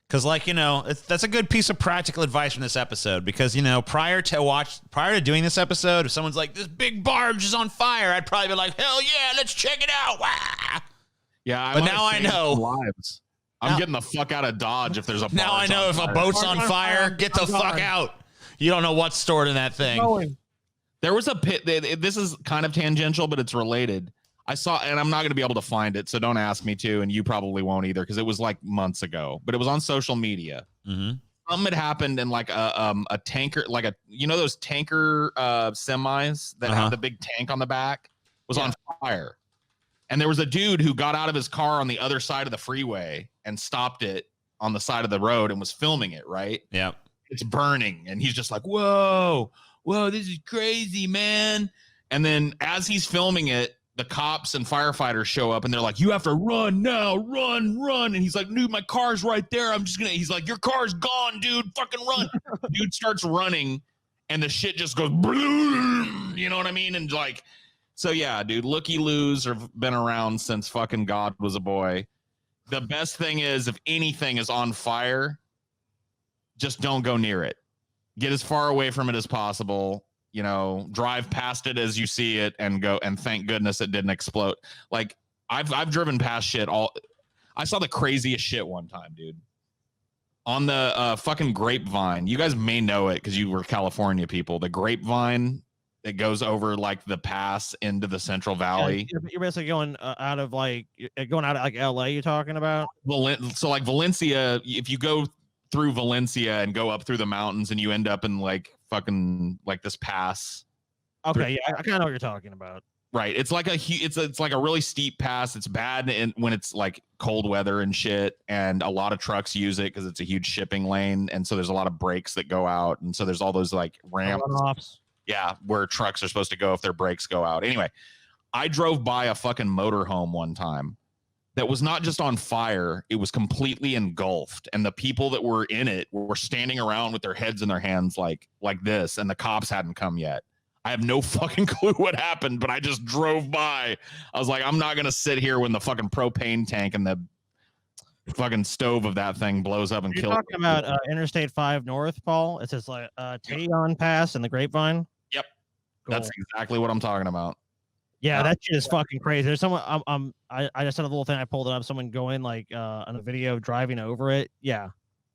Because, like, that's a good piece of practical advice from this episode. Because, prior to doing this episode, if someone's like, this big barge is on fire, I'd probably be like, hell yeah, let's check it out. Wah! Yeah, but now I know. Lives. I'm getting the fuck out of Dodge if there's a barge. Now I know if a boat's on fire, get the fuck out. You don't know what's stored in that thing. There was a pit. This is kind of tangential, but it's related. I saw, and I'm not going to be able to find it, so don't ask me to, and you probably won't either, because it was like months ago, but it was on social media. Mm-hmm. Something had happened in like a tanker, like those tanker semis that have the big tank on the back was on fire. And there was a dude who got out of his car on the other side of the freeway and stopped it on the side of the road and was filming it, right? Yeah. It's burning, and he's just like, whoa, this is crazy, man. And then as he's filming it, the cops and firefighters show up and they're like, you have to run now, run. And he's like, dude, my car's right there. He's like, your car's gone, dude, fucking run. Dude starts running and the shit just goes, you know what I mean? And like, so yeah, dude, looky-loos have been around since fucking God was a boy. The best thing is if anything is on fire, just don't go near it. Get as far away from it as possible. Drive past it as you see it and go, and thank goodness it didn't explode. Like I've driven past shit I saw the craziest shit one time, dude. On the fucking Grapevine. You guys may know it because you were California people. The Grapevine that goes over like the pass into the Central Valley. Yeah, you're basically going out of like LA. You're talking about. So like Valencia, if you go through Valencia and go up through the mountains and you end up in like fucking like this pass. Okay, yeah, I kind of know what you're talking about. Right, it's like it's like a really steep pass. It's bad when it's like cold weather and shit, and a lot of trucks use it because it's a huge shipping lane, and so there's a lot of brakes that go out, and so there's all those like ramps. Yeah, where trucks are supposed to go if their brakes go out. Anyway, I drove by a fucking motorhome one time that was not just on fire, it was completely engulfed. And the people that were in it were standing around with their heads in their hands like this, and the cops hadn't come yet. I have no fucking clue what happened, but I just drove by. I was like, I'm not going to sit here when the fucking propane tank and the fucking stove of that thing blows up and kills. You're talking about Interstate 5 North, Paul? It says like Tayon Pass and the Grapevine? Yep. Cool. That's exactly what I'm talking about. Yeah, that shit is fucking crazy. There's someone I just had a little thing, I pulled it up, someone going like on a video driving over it. Yeah,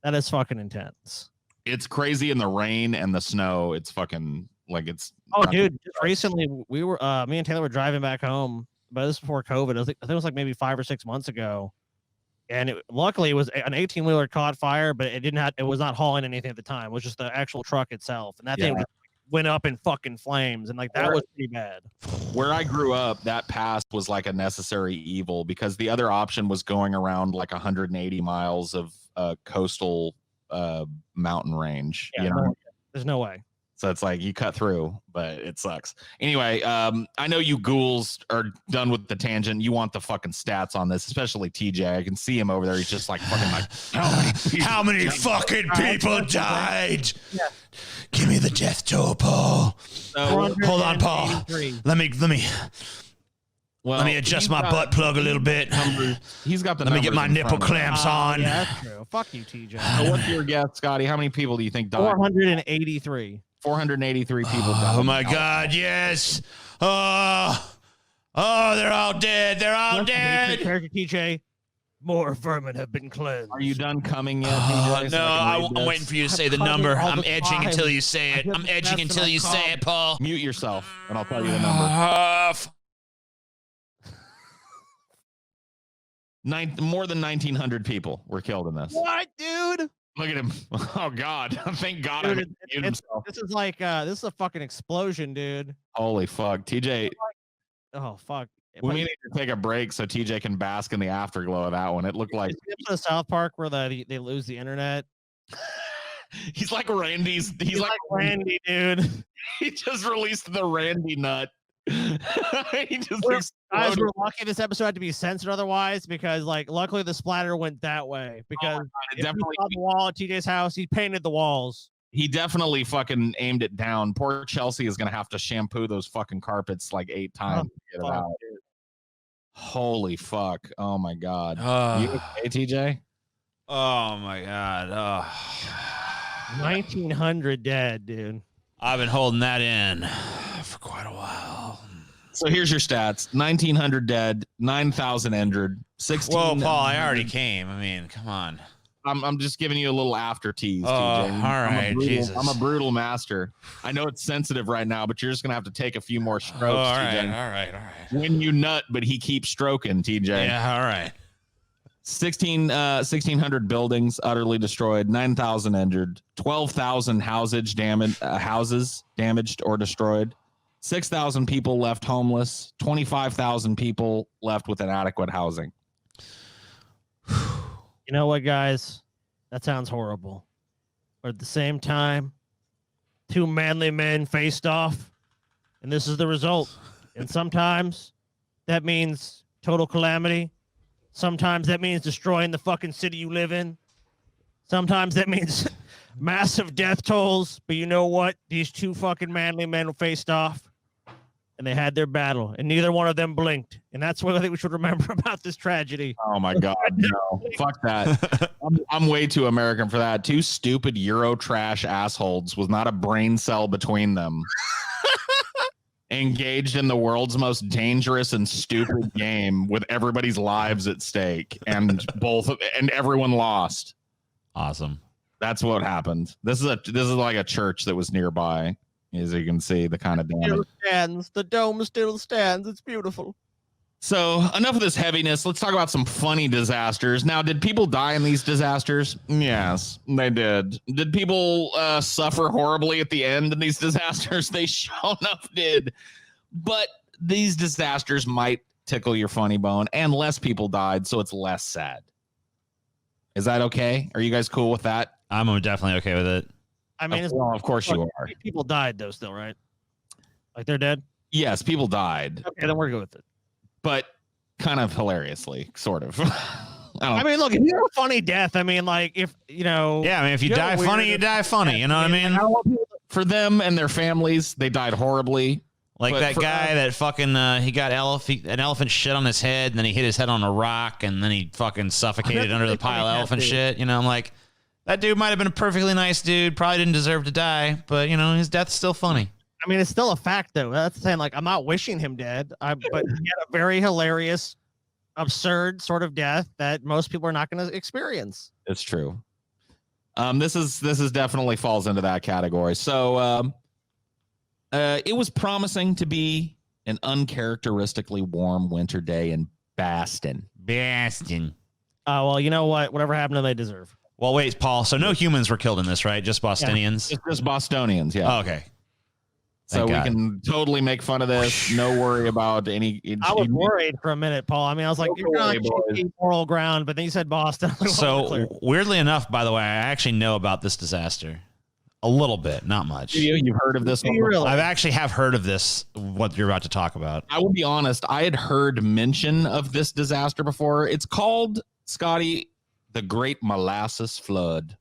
that is fucking intense. It's crazy in the rain and the snow. It's fucking like it's dude, just recently we were me and Taylor were driving back I but this was before COVID. I think it was like maybe 5 or 6 months ago. And luckily it was an 18-wheeler caught fire, but it was not hauling anything at the time. It was just the actual truck itself. And that thing went up in fucking flames, and like that was pretty bad. Where I grew up, that pass was like a necessary evil because the other option was going around like 180 miles of coastal mountain range. There's no way. So it's like you cut through, but it sucks. Anyway, I know you ghouls are done with the tangent. You want the fucking stats on this, especially TJ. I can see him over there. He's just like fucking like, how many fucking people died? Yeah. Give me the death toll, Paul. So, hold on, Paul. Let me adjust my butt plug a little bit. He's got the. Let me get my nipple clamps on. Yeah, that's true. Fuck you, TJ. So what's your guess, Scotty? How many people do you think died? 483. 483 people died. Oh my God! Yes. Oh, they're all dead. They're all dead. Character TJ. More vermin have been cleansed. Are you done coming yet? No, I'm waiting for you to say the number. I'm edging until you say it. I'm edging until you say it, Paul. Mute yourself, and I'll tell you the number. More than 1,900 people were killed in this. What, dude? Look at him. Oh, God. Thank God. Dude, this is like, this is a fucking explosion, dude. Holy fuck. TJ. Oh, fuck. We need to take a break so TJ can bask in the afterglow of that one. It looked like the South Park where they lose the internet. He's like Randy's. He's like Randy, dude. He just released the Randy nut. He just Guys, exploded. we're lucky this episode had to be censored otherwise because, like, luckily the splatter went that way because it if definitely- you saw the wall at TJ's house, he painted the walls. He definitely fucking aimed it down. Poor Chelsea is gonna have to shampoo those fucking carpets like 8 times to get it fuck, out. dude. Holy fuck! Oh my god. You okay, TJ? Oh my god. 1900 dead, dude. I've been holding that in for quite a while. So here's your stats: 1,900 dead, 9,000 injured, 16. Whoa, Paul! I already came. I mean, come on. I'm just giving you a little after tease, Oh, TJ. all right, Jesus. I'm a brutal master. I know it's sensitive right now, but you're just gonna have to take a few more strokes, Oh, all TJ. right, all right, all right. When you nut, but he keeps stroking, TJ. Yeah, all right. 1,600 buildings utterly destroyed, 9,000 injured, 12,000 houses damaged or destroyed, 6,000 people left homeless, 25,000 people left with inadequate housing. You know what, guys? That sounds horrible. But at the same time, two manly men faced off, and this is the result. And sometimes that means total calamity. Sometimes that means destroying the fucking city you live in. Sometimes that means massive death tolls. But you know what? These two fucking manly men faced off, and they had their battle, and neither one of them blinked. And that's what I think we should remember about this tragedy. Oh my God, no. Fuck that. I'm way too American for that. Two stupid Euro trash assholes with not a brain cell between them. Engaged in the world's most dangerous and stupid game with everybody's lives at stake, and everyone lost. Awesome. That's what happened. This is like a church that was nearby, as you can see the kind of damage. Still stands. The dome still stands. It's beautiful. So enough of this heaviness. Let's talk about some funny disasters. Now, did people die in these disasters? Yes, they did. Did people suffer horribly at the end in these disasters? They sure enough did. But these disasters might tickle your funny bone, and less people died, so it's less sad. Is that okay? Are you guys cool with that? I'm definitely okay with it. I mean, Well, of course you are. people died though, still, right? Like they're dead. Yes, people died, Okay, then we're good with it. but kind of hilariously, sort of. I mean, look, if you have a funny death, I mean, like if you know, Yeah, I mean, if you you're die weird, funny, you die funny. You know what I mean? For them and their families, they died horribly. Like But that for guy that fucking he got an elephant shit on his head, and then he hit his head on a rock, and then he fucking suffocated under the pile of elephant shit. You know, I'm like, that dude might have been a perfectly nice dude, probably didn't deserve to die, but you know, his death's still funny. I mean, it's still a fact though. That's the saying. Like, I'm not wishing him dead. But he had a very hilarious, absurd sort of death that most people are not going to experience. It's true. This is definitely falls into that category. So it was promising to be an uncharacteristically warm winter day in Boston. Well, you know what? Whatever happened to them, they deserve. Well, wait, Paul. So no humans were killed in this, right? Just Bostonians? It's just Bostonians, yeah. Oh, okay. So Thank we God. can totally make fun of this. No worry about any. I was worried for a minute, Paul. I mean, I was like, Don't you're not worry, taking moral ground, but then you said Boston. So weirdly enough, by the way, I actually know about this disaster. A little bit, not much. You've heard of this one? really? I've actually have heard of this, what you're about to talk about. I will be honest. I had heard mention of this disaster before. It's called, Scotty, the Great Molasses Flood.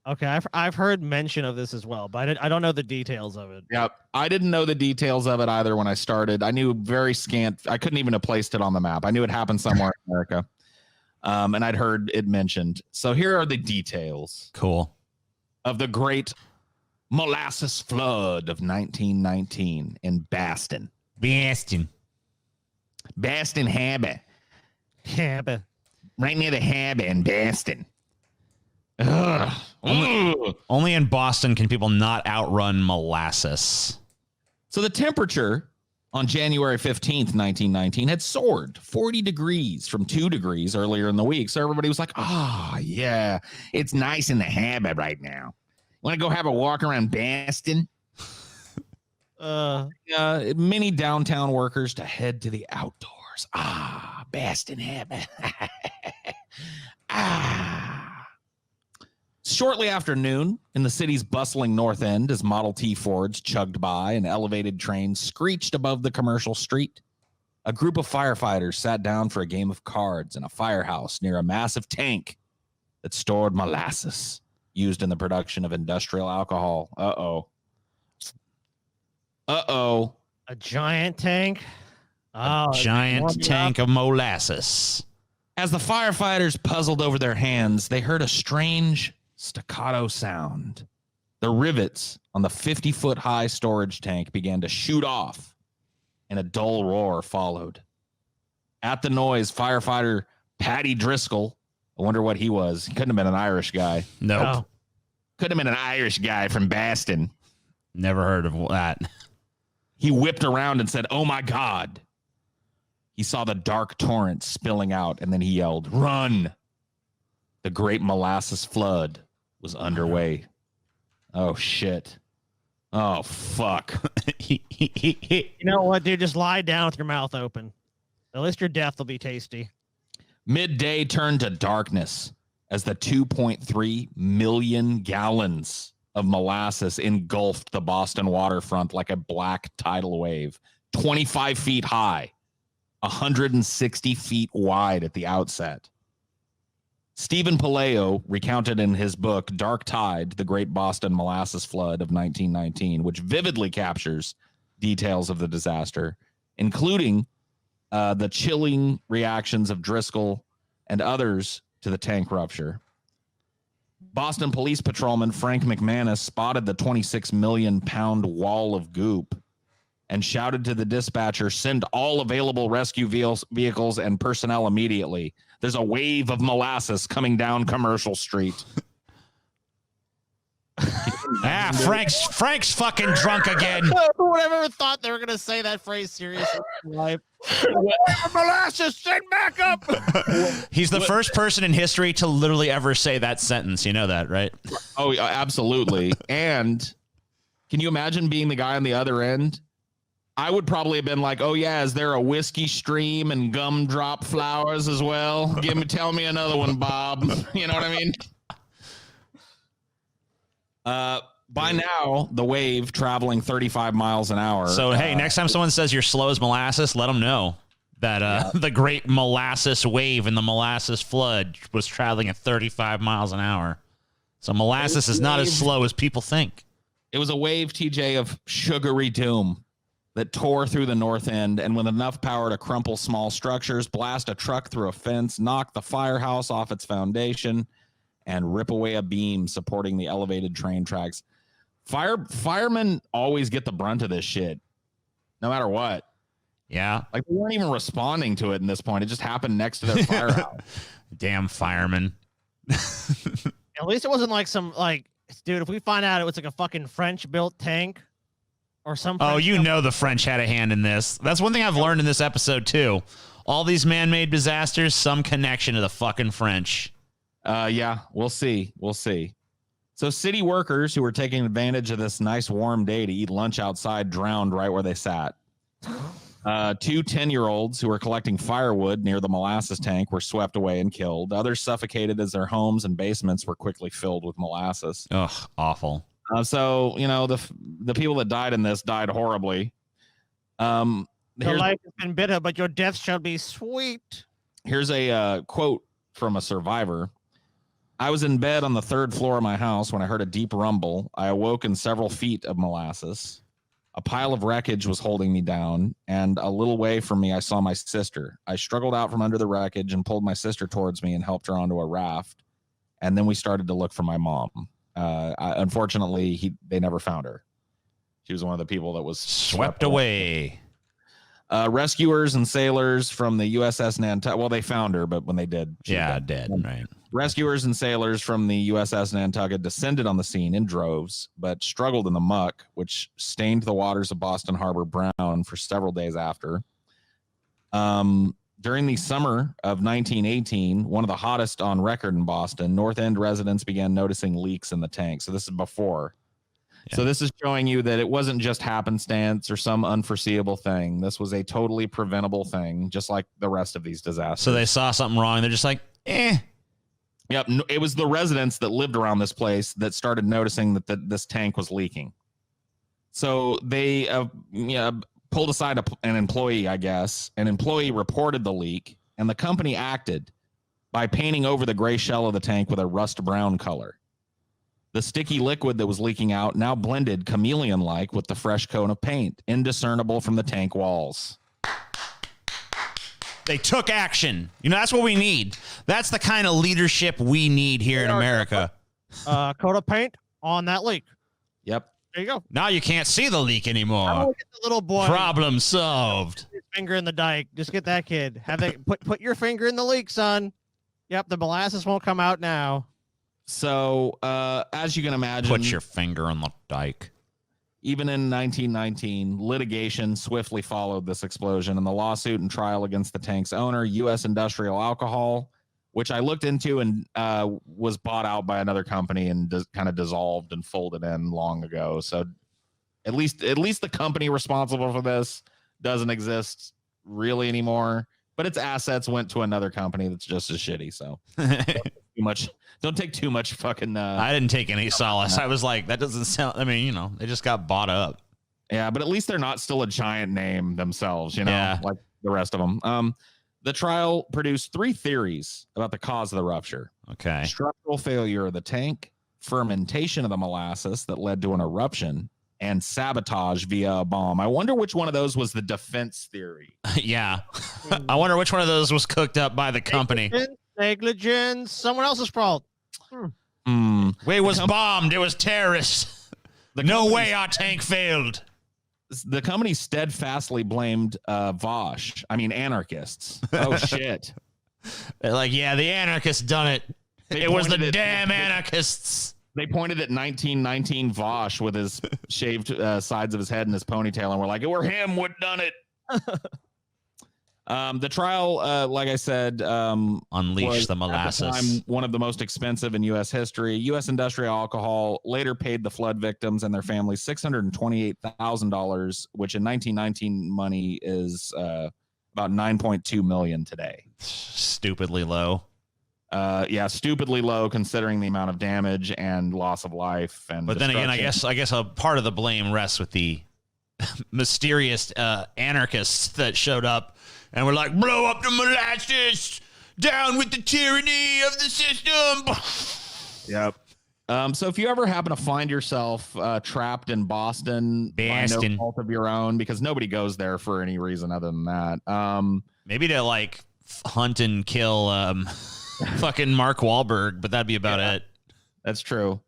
Okay, I've heard mention of this as well, but I don't know the details of it. Yep. I didn't know the details of it either when I started. I knew very scant. I couldn't even have placed it on the map. I knew it happened somewhere in America. And I'd heard it mentioned. So here are the details Cool. of the Great Molasses Flood of 1919 in Boston. Boston Harbor. Yeah, but Right near the harbor in Boston. Ugh. Only in Boston can people not outrun molasses. So the temperature on January 15th, 1919 had soared 40 degrees from 2 degrees earlier in the week. So everybody was like, yeah, it's nice in the harbor right now. Want to go have a walk around Boston? Many downtown workers to head to the outdoors. Boston harbor. Shortly after noon, in the city's bustling north end, as Model T Fords chugged by and elevated trains screeched above the commercial street, a group of firefighters sat down for a game of cards in a firehouse near a massive tank that stored molasses used in the production of industrial alcohol. A giant tank? A giant tank of molasses. As the firefighters puzzled over their hands, they heard a strange staccato sound. The rivets on the 50-foot-high storage tank began to shoot off, and a dull roar followed. At the noise, firefighter Paddy Driscoll, I wonder what he was. He couldn't have been an Irish guy. Nope. No. Could have been an Irish guy from Boston. Never heard of that. He whipped around and said, "Oh, my God." He saw the dark torrent spilling out, and then he yelled, "Run!" The great molasses flood was underway. Oh, shit. Oh, fuck. You know what, dude? Just lie down with your mouth open. At least your death will be tasty. Midday turned to darkness as the 2.3 million gallons of molasses engulfed the Boston waterfront like a black tidal wave, 25 feet high, 160 feet wide at the outset. Stephen Palaio recounted in his book, Dark Tide, The Great Boston Molasses Flood of 1919, which vividly captures details of the disaster, including the chilling reactions of Driscoll and others to the tank rupture. Boston Police Patrolman Frank McManus spotted the 26 million pound wall of goop and shouted to the dispatcher, "Send all available rescue vehicles and personnel immediately. There's a wave of molasses coming down Commercial Street." Frank's fucking drunk again. Whoever thought they were going to say that phrase seriously in life. Molasses, send back up. He's the first person in history to literally ever say that sentence. You know that, right? Oh, absolutely. And can you imagine being the guy on the other end? I would probably have been like, "Oh yeah, is there a whiskey stream and gumdrop flowers as well? Tell me another one, Bob." You know what I mean? By now, the wave traveling 35 miles an hour. So hey, next time someone says you're slow as molasses, let them know that the great molasses wave and the molasses flood was traveling at 35 miles an hour. So molasses is not as slow as people think. It was a wave, TJ, of sugary doom that tore through the north end, and with enough power to crumple small structures, blast a truck through a fence, knock the firehouse off its foundation, and rip away a beam supporting the elevated train tracks. Firemen always get the brunt of this shit, no matter what. Yeah. Like, they weren't even responding to it in this point. It just happened next to their firehouse. Damn firemen. At least it wasn't like some, like, dude, if we find out it was like a fucking French-built tank or something. Oh, you know the French had a hand in this. That's one thing I've learned in this episode, too. All these man-made disasters, some connection to the fucking French. Yeah, we'll see. We'll see. So city workers who were taking advantage of this nice warm day to eat lunch outside drowned right where they sat. 2 10-year-olds who were collecting firewood near the molasses tank were swept away and killed. Others suffocated as their homes and basements were quickly filled with molasses. Ugh, awful. So, you know, the people that died in this died horribly. Your life has been bitter, but your death shall be sweet. Here's a quote from a survivor. "I was in bed on the 3rd floor of my house when I heard a deep rumble. I awoke in several feet of molasses. A pile of wreckage was holding me down, and a little way from me, I saw my sister. I struggled out from under the wreckage and pulled my sister towards me and helped her onto a raft. And then we started to look for my mom. Unfortunately, they never found her. She was one of the people that was Swept away. Rescuers and sailors from the USS Nantucket. Well, they found her, but when they did, she was dead. Right. Rescuers and sailors from the USS Nantucket descended on the scene in droves, but struggled in the muck, which stained the waters of Boston Harbor brown for several days after. During the summer of 1918, one of the hottest on record in Boston, North End residents began noticing leaks in the tank. So this is before. Yeah. So this is showing you that it wasn't just happenstance or some unforeseeable thing. This was a totally preventable thing, just like the rest of these disasters. So they saw something wrong. They're just like, Yep. It was the residents that lived around this place that started noticing that this tank was leaking. So they pulled aside an employee, I guess. An employee reported the leak, and the company acted by painting over the gray shell of the tank with a rust brown color. The sticky liquid that was leaking out now blended chameleon-like with the fresh coat of paint, indiscernible from the tank walls. They took action. You know, that's what we need. That's the kind of leadership we need here in America. Coat of paint on that leak. Yep. There you go. Now you can't see the leak anymore. Get the little boy. Problem solved. His finger in the dike. Just get that kid. Have they put your finger in the leak, son. Yep, the molasses won't come out now. So, as you can imagine, put your finger in the dike. Even in 1919, litigation swiftly followed this explosion, and the lawsuit and trial against the tank's owner, U.S. Industrial Alcohol, which I looked into and was bought out by another company and kind of dissolved and folded in long ago. So, at least the company responsible for this doesn't exist really anymore. But its assets went to another company that's just as shitty. So, don't take too much fucking. I didn't take any solace. I was like, that doesn't sound. I mean, you know, they just got bought up. Yeah, but at least they're not still a giant name themselves, you know, like the rest of them. The trial produced 3 theories about the cause of the rupture. Okay. Structural failure of the tank, fermentation of the molasses that led to an eruption, and sabotage via a bomb. I wonder which one of those was the defense theory. Yeah. I wonder which one of those was cooked up by the company. Negligence, someone else's fault. Wait, it was bombed. It was terrorists. No way our tank failed. The company steadfastly blamed anarchists. Oh, shit. They're like, yeah, the anarchists done it. It was the damn anarchists. They pointed at 1919 Vosh with his shaved sides of his head and his ponytail, and we're like, it were him would done it. The trial, like I said, unleashed the molasses. At the time, one of the most expensive in U.S. history. U.S. Industrial Alcohol later paid the flood victims and their families $628,000, which in 1919 money is about $9.2 million today. Stupidly low. Stupidly low considering the amount of damage and loss of life. But then again, I guess a part of the blame rests with the mysterious anarchists that showed up and were like, blow up the molasses, down with the tyranny of the system. Yep. So if you ever happen to find yourself trapped in Boston by no fault of your own, because nobody goes there for any reason other than that. Maybe to like hunt and kill fucking Mark Wahlberg, but that'd be about it. That's true.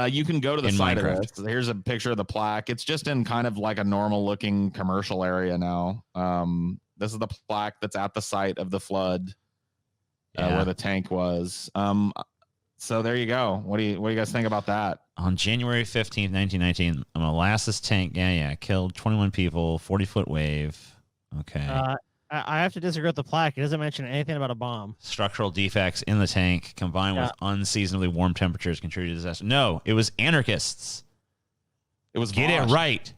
You can go to the site of this. Here's a picture of the plaque. It's just in kind of like a normal looking commercial area now. This is the plaque that's at the site of the flood where the tank was. So there you go. What do you guys think about that? On January 15th, 1919, a molasses tank, killed 21 people, 40-foot wave. Okay. I have to disagree with the plaque. It doesn't mention anything about a bomb. Structural defects in the tank combined with unseasonably warm temperatures contributed to disaster. No, it was anarchists. It was Get Vosh. it right.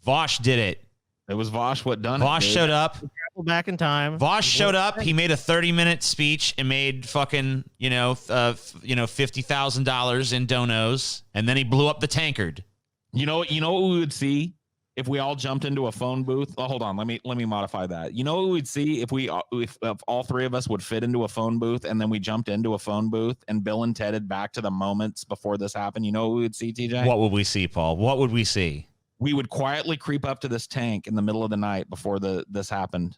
Vosh did it. It was Vosh what done Vosh showed up. Back in time. Vosh showed up. He made a 30-minute speech and made fucking, $50,000 in donos, and then he blew up the tankard. You know what we would see if we all jumped into a phone booth? Oh, hold on. Let me modify that. You know what we'd see if all 3 of us would fit into a phone booth and then we jumped into a phone booth and Bill and Tedded back to the moments before this happened? You know what we would see, TJ? What would we see, Paul? What would we see? We would quietly creep up to this tank in the middle of the night before this happened,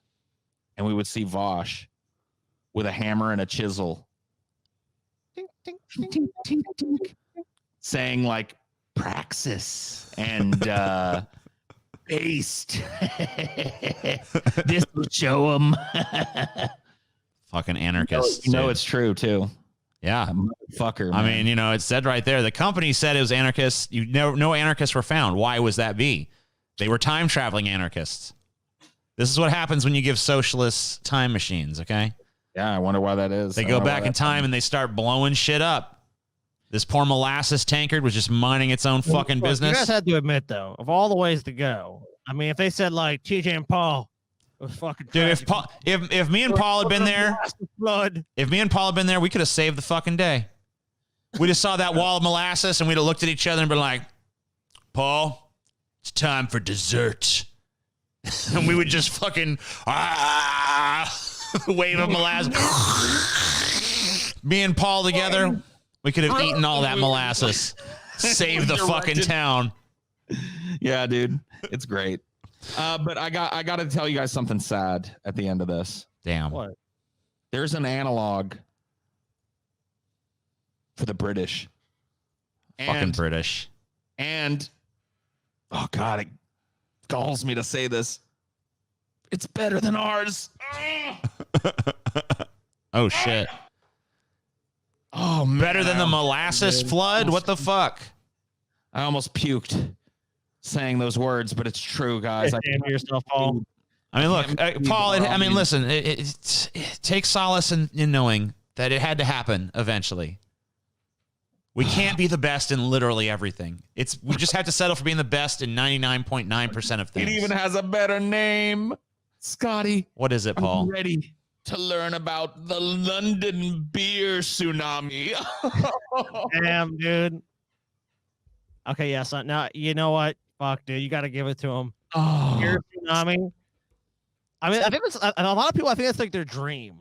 and we would see Vosh with a hammer and a chisel, tink, tink, tink, tink, tink, saying like praxis and paste. This will show them. Fucking anarchists. You know it's true too. Yeah. Fucker. I mean, it said right there. The company said it was anarchists. No anarchists were found. Why was that be? They were time traveling anarchists. This is what happens when you give socialists time machines, okay? Yeah, I wonder why that is. They go back in time and they start blowing shit up. This poor molasses tankard was just minding its own fucking business. You guys had to admit, though, of all the ways to go, I mean, if they said, like, TJ and Paul, was fucking Dude, tragic. if me and Paul had been there, Blood. if me and Paul had been there, we could have saved the fucking day. We just saw that wall of molasses and we'd have looked at each other and been like, Paul, it's time for dessert. And we would just fucking wave of molasses. Me and Paul together, we could have eaten all that molasses. Saved the fucking town. Yeah, dude. It's great. But I got to tell you guys something sad at the end of this. Damn. What? There's an analog for the British. Fucking British. And, oh, God, it galls me to say this. It's better than ours. Oh, shit. Oh, man. Better than the molasses flood? What the fuck? I almost puked saying those words, but it's true, guys. Damn yourself, Paul. I mean, look, Paul, listen, it takes solace in knowing that it had to happen eventually. We can't be the best in literally everything. We just have to settle for being the best in 99.9% of things. It even has a better name. Scotty. What is it, Paul? I'm ready to learn about the London beer tsunami. Damn, dude. Okay, yeah, so now you know what? Fuck, dude, you got to give it to him. Oh. Beer tsunami. I mean, I think it's a lot of people. I think that's like their dream.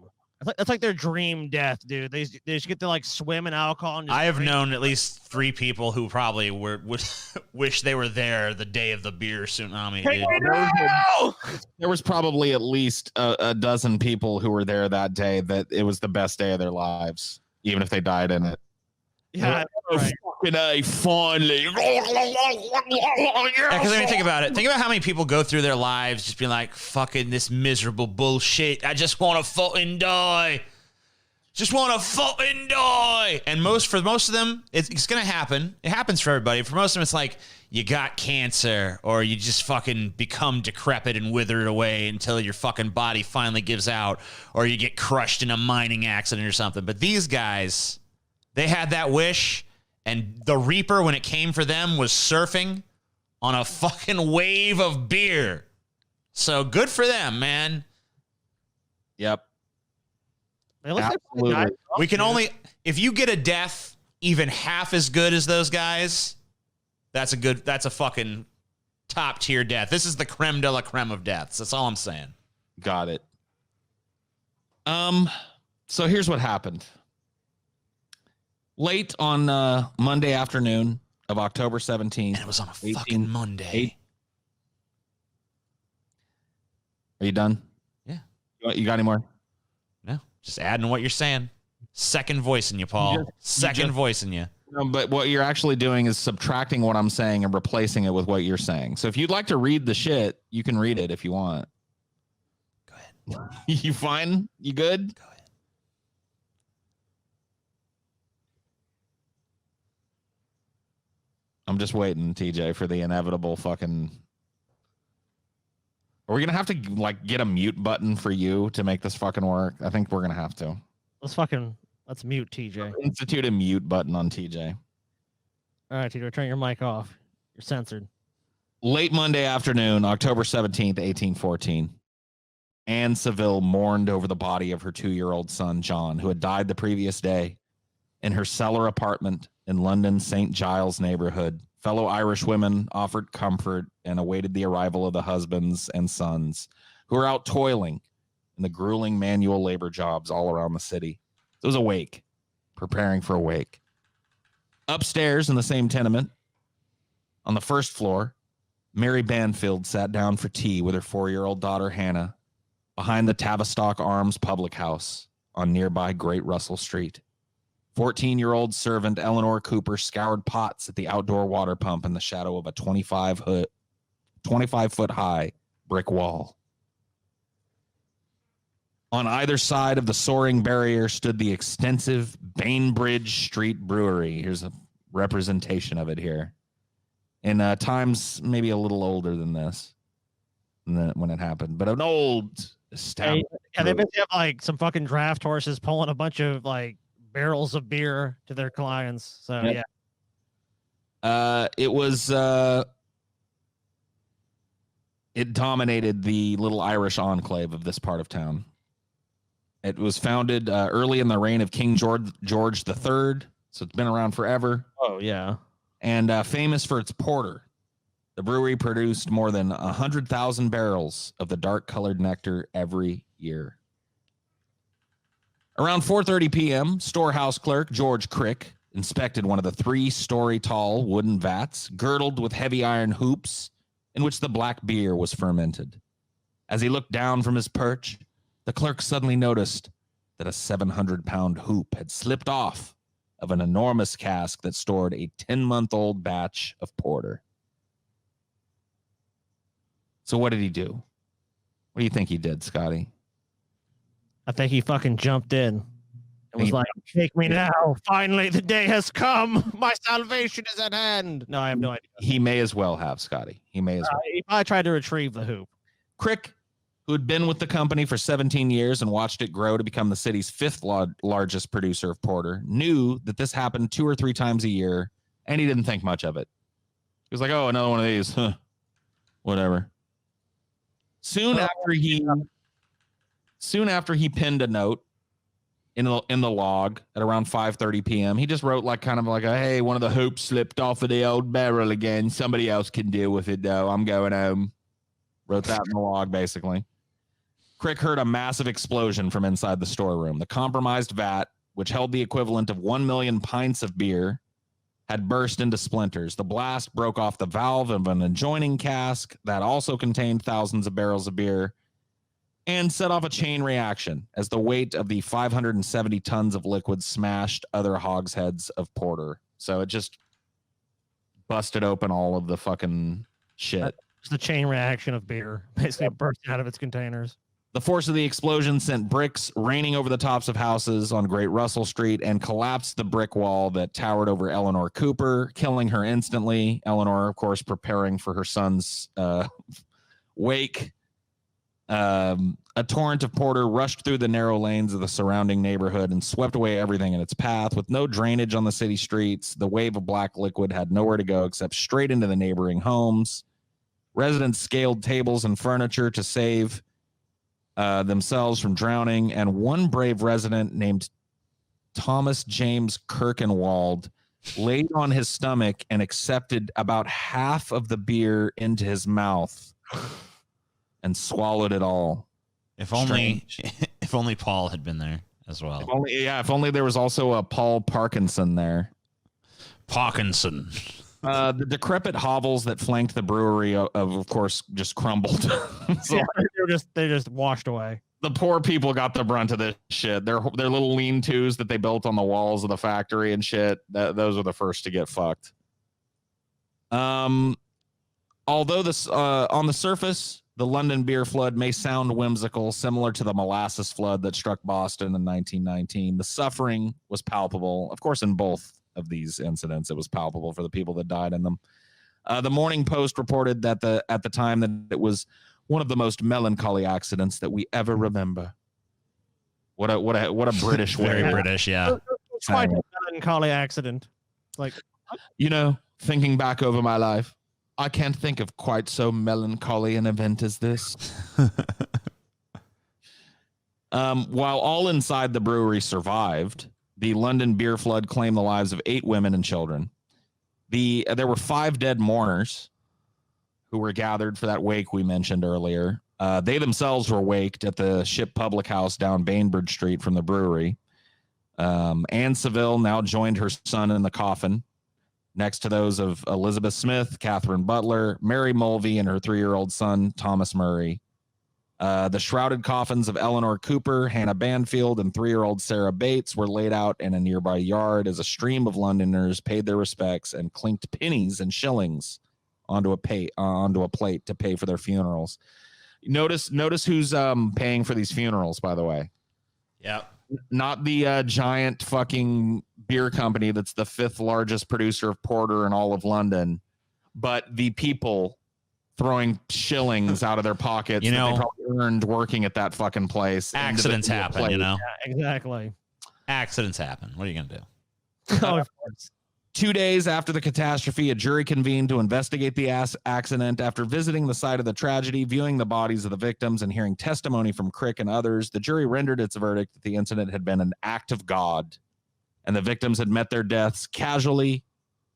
That's like their dream death, dude. They just get to like swim in alcohol. And just I have drink. known at least 3 people who probably would wish they were there the day of the beer tsunami. Dude. There was probably at least a dozen people who were there that day that it was the best day of their lives, even if they died in it. Yeah, right. Fucking A, finally. Yeah, because I mean, think about it. Think about how many people go through their lives just being like, fucking this miserable bullshit. I just want to fucking die. Just want to fucking die. And for most of them, it's going to happen. It happens for everybody. For most of them, it's like you got cancer or you just fucking become decrepit and withered away until your fucking body finally gives out or you get crushed in a mining accident or something. But these guys, they had that wish. And the Reaper, when it came for them, was surfing on a fucking wave of beer. So good for them, man. Yep. Absolutely. We can only, if you get a death even half as good as those guys, that's a fucking top tier death. This is the creme de la creme of deaths. That's all I'm saying. Got it. So here's what happened. Late on Monday afternoon of October 17th. And it was on a fucking Monday. Are you done? Yeah. You got any more? No. Just adding what you're saying. Second voicing you, Paul. Second voicing you. No, but what you're actually doing is subtracting what I'm saying and replacing it with what you're saying. So if you'd like to read the shit, you can read it if you want. Go ahead. You fine? You good? Go ahead. I'm just waiting, TJ, for the inevitable fucking... Are we going to have to like get a mute button for you to make this fucking work? I think we're going to have to. Let's mute TJ. Institute a mute button on TJ. All right, TJ, turn your mic off. You're censored. Late Monday afternoon, October 17th, 1814. Anne Seville mourned over the body of her 2-year-old son, John, who had died the previous day. In her cellar apartment in London's St. Giles neighborhood, fellow Irish women offered comfort and awaited the arrival of the husbands and sons who were out toiling in the grueling manual labor jobs all around the city. It was a wake, preparing for a wake. Upstairs in the same tenement, on the first floor, Mary Banfield sat down for tea with her 4-year-old daughter, Hannah, behind the Tavistock Arms public house on nearby Great Russell Street. 14-year-old servant Eleanor Cooper scoured pots at the outdoor water pump in the shadow of a 25-foot high brick wall. On either side of the soaring barrier stood the extensive Bainbridge Street Brewery. Here's a representation of it here. In times maybe a little older than this when it happened, but an old established. Yeah, they basically have like some fucking draft horses pulling a bunch of like barrels of beer to their clients. So Yep. yeah. It was it dominated the little Irish enclave of this part of town. It was founded early in the reign of King George III, so it's been around forever. Oh, yeah. And famous for its porter. The brewery produced more than 100,000 barrels of the dark-colored nectar every year. Around 4:30 p.m., storehouse clerk George Crick inspected one of the 3-story tall wooden vats, girdled with heavy iron hoops, in which the black beer was fermented. As he looked down from his perch, the clerk suddenly noticed that a 700-pound hoop had slipped off of an enormous cask that stored a 10-month-old batch of porter. So what did he do? What do you think he did, Scotty? I think he fucking jumped in. It was like, take me now. Finally, the day has come. My salvation is at hand. No, I have no idea. He may as well have, Scotty. He may as well. He probably tried to retrieve the hoop. Crick, who had been with the company for 17 years and watched it grow to become the city's 5th largest producer of porter, knew that this happened 2 or 3 times a year, and he didn't think much of it. He was like, oh, another one of these. Huh. Whatever. Soon after he pinned a note in the log at around 5:30 p.m., he just wrote like kind of like a, hey, one of the hoops slipped off of the old barrel again. Somebody else can deal with it though. I'm going home. Wrote that in the log basically. Crick heard a massive explosion from inside the storeroom. The compromised vat, which held the equivalent of 1 million pints of beer, had burst into splinters. The blast broke off the valve of an adjoining cask that also contained thousands of barrels of beer and set off a chain reaction as the weight of the 570 tons of liquid smashed other hogsheads of porter. So it just busted open all of the fucking shit. It's the chain reaction of beer, basically bursting out of its containers. The force of the explosion sent bricks raining over the tops of houses on Great Russell Street and collapsed the brick wall that towered over Eleanor Cooper, killing her instantly. Eleanor, of course, preparing for her son's wake. A torrent of porter rushed through the narrow lanes of the surrounding neighborhood and swept away everything in its path. With no drainage on the city streets, the wave of black liquid had nowhere to go except straight into the neighboring homes. Residents scaled tables and furniture to save themselves from drowning, and one brave resident named Thomas James Kirkenwald laid on his stomach and accepted about half of the beer into his mouth and swallowed it all. If only Paul had been there as well. If only there was also a Paul Parkinson there. Parkinson. The decrepit hovels that flanked the brewery, of course, just crumbled. So they just washed away. The poor people got the brunt of this shit. Their little lean-tos that they built on the walls of the factory and shit, those are the first to get fucked. Although this on the surface, the London beer flood may sound whimsical, similar to the molasses flood that struck Boston in 1919. The suffering was palpable, of course, in both of these incidents. It was palpable for the people that died in them. The Morning Post reported that at the time that it was one of the most melancholy accidents that we ever remember. What a British way. Very British, yeah. It's quite a melancholy accident. Like, thinking back over my life, I can't think of quite so melancholy an event as this. While all inside the brewery survived, the London beer flood claimed the lives of 8 women and children. There were 5 dead mourners who were gathered for that wake we mentioned earlier. They themselves were waked at the Ship Public House down Bainbridge Street from the brewery. Anne Seville now joined her son in the coffin, next to those of Elizabeth Smith, Catherine Butler, Mary Mulvey, and her 3-year-old son, Thomas Murray. The shrouded coffins of Eleanor Cooper, Hannah Banfield, and 3-year-old Sarah Bates were laid out in a nearby yard as a stream of Londoners paid their respects and clinked pennies and shillings onto a plate to pay for their funerals. Notice who's paying for these funerals, by the way. Yeah. Not the giant fucking beer company that's the 5th largest producer of porter in all of London, but the people throwing shillings out of their pockets that they probably earned working at that fucking place. Accidents happen, Yeah, exactly. Accidents happen. What are you going to do? Oh, of course. 2 days after the catastrophe, a jury convened to investigate the accident. After visiting the site of the tragedy, viewing the bodies of the victims, and hearing testimony from Crick and others, the jury rendered its verdict that the incident had been an act of God, and the victims had met their deaths casually,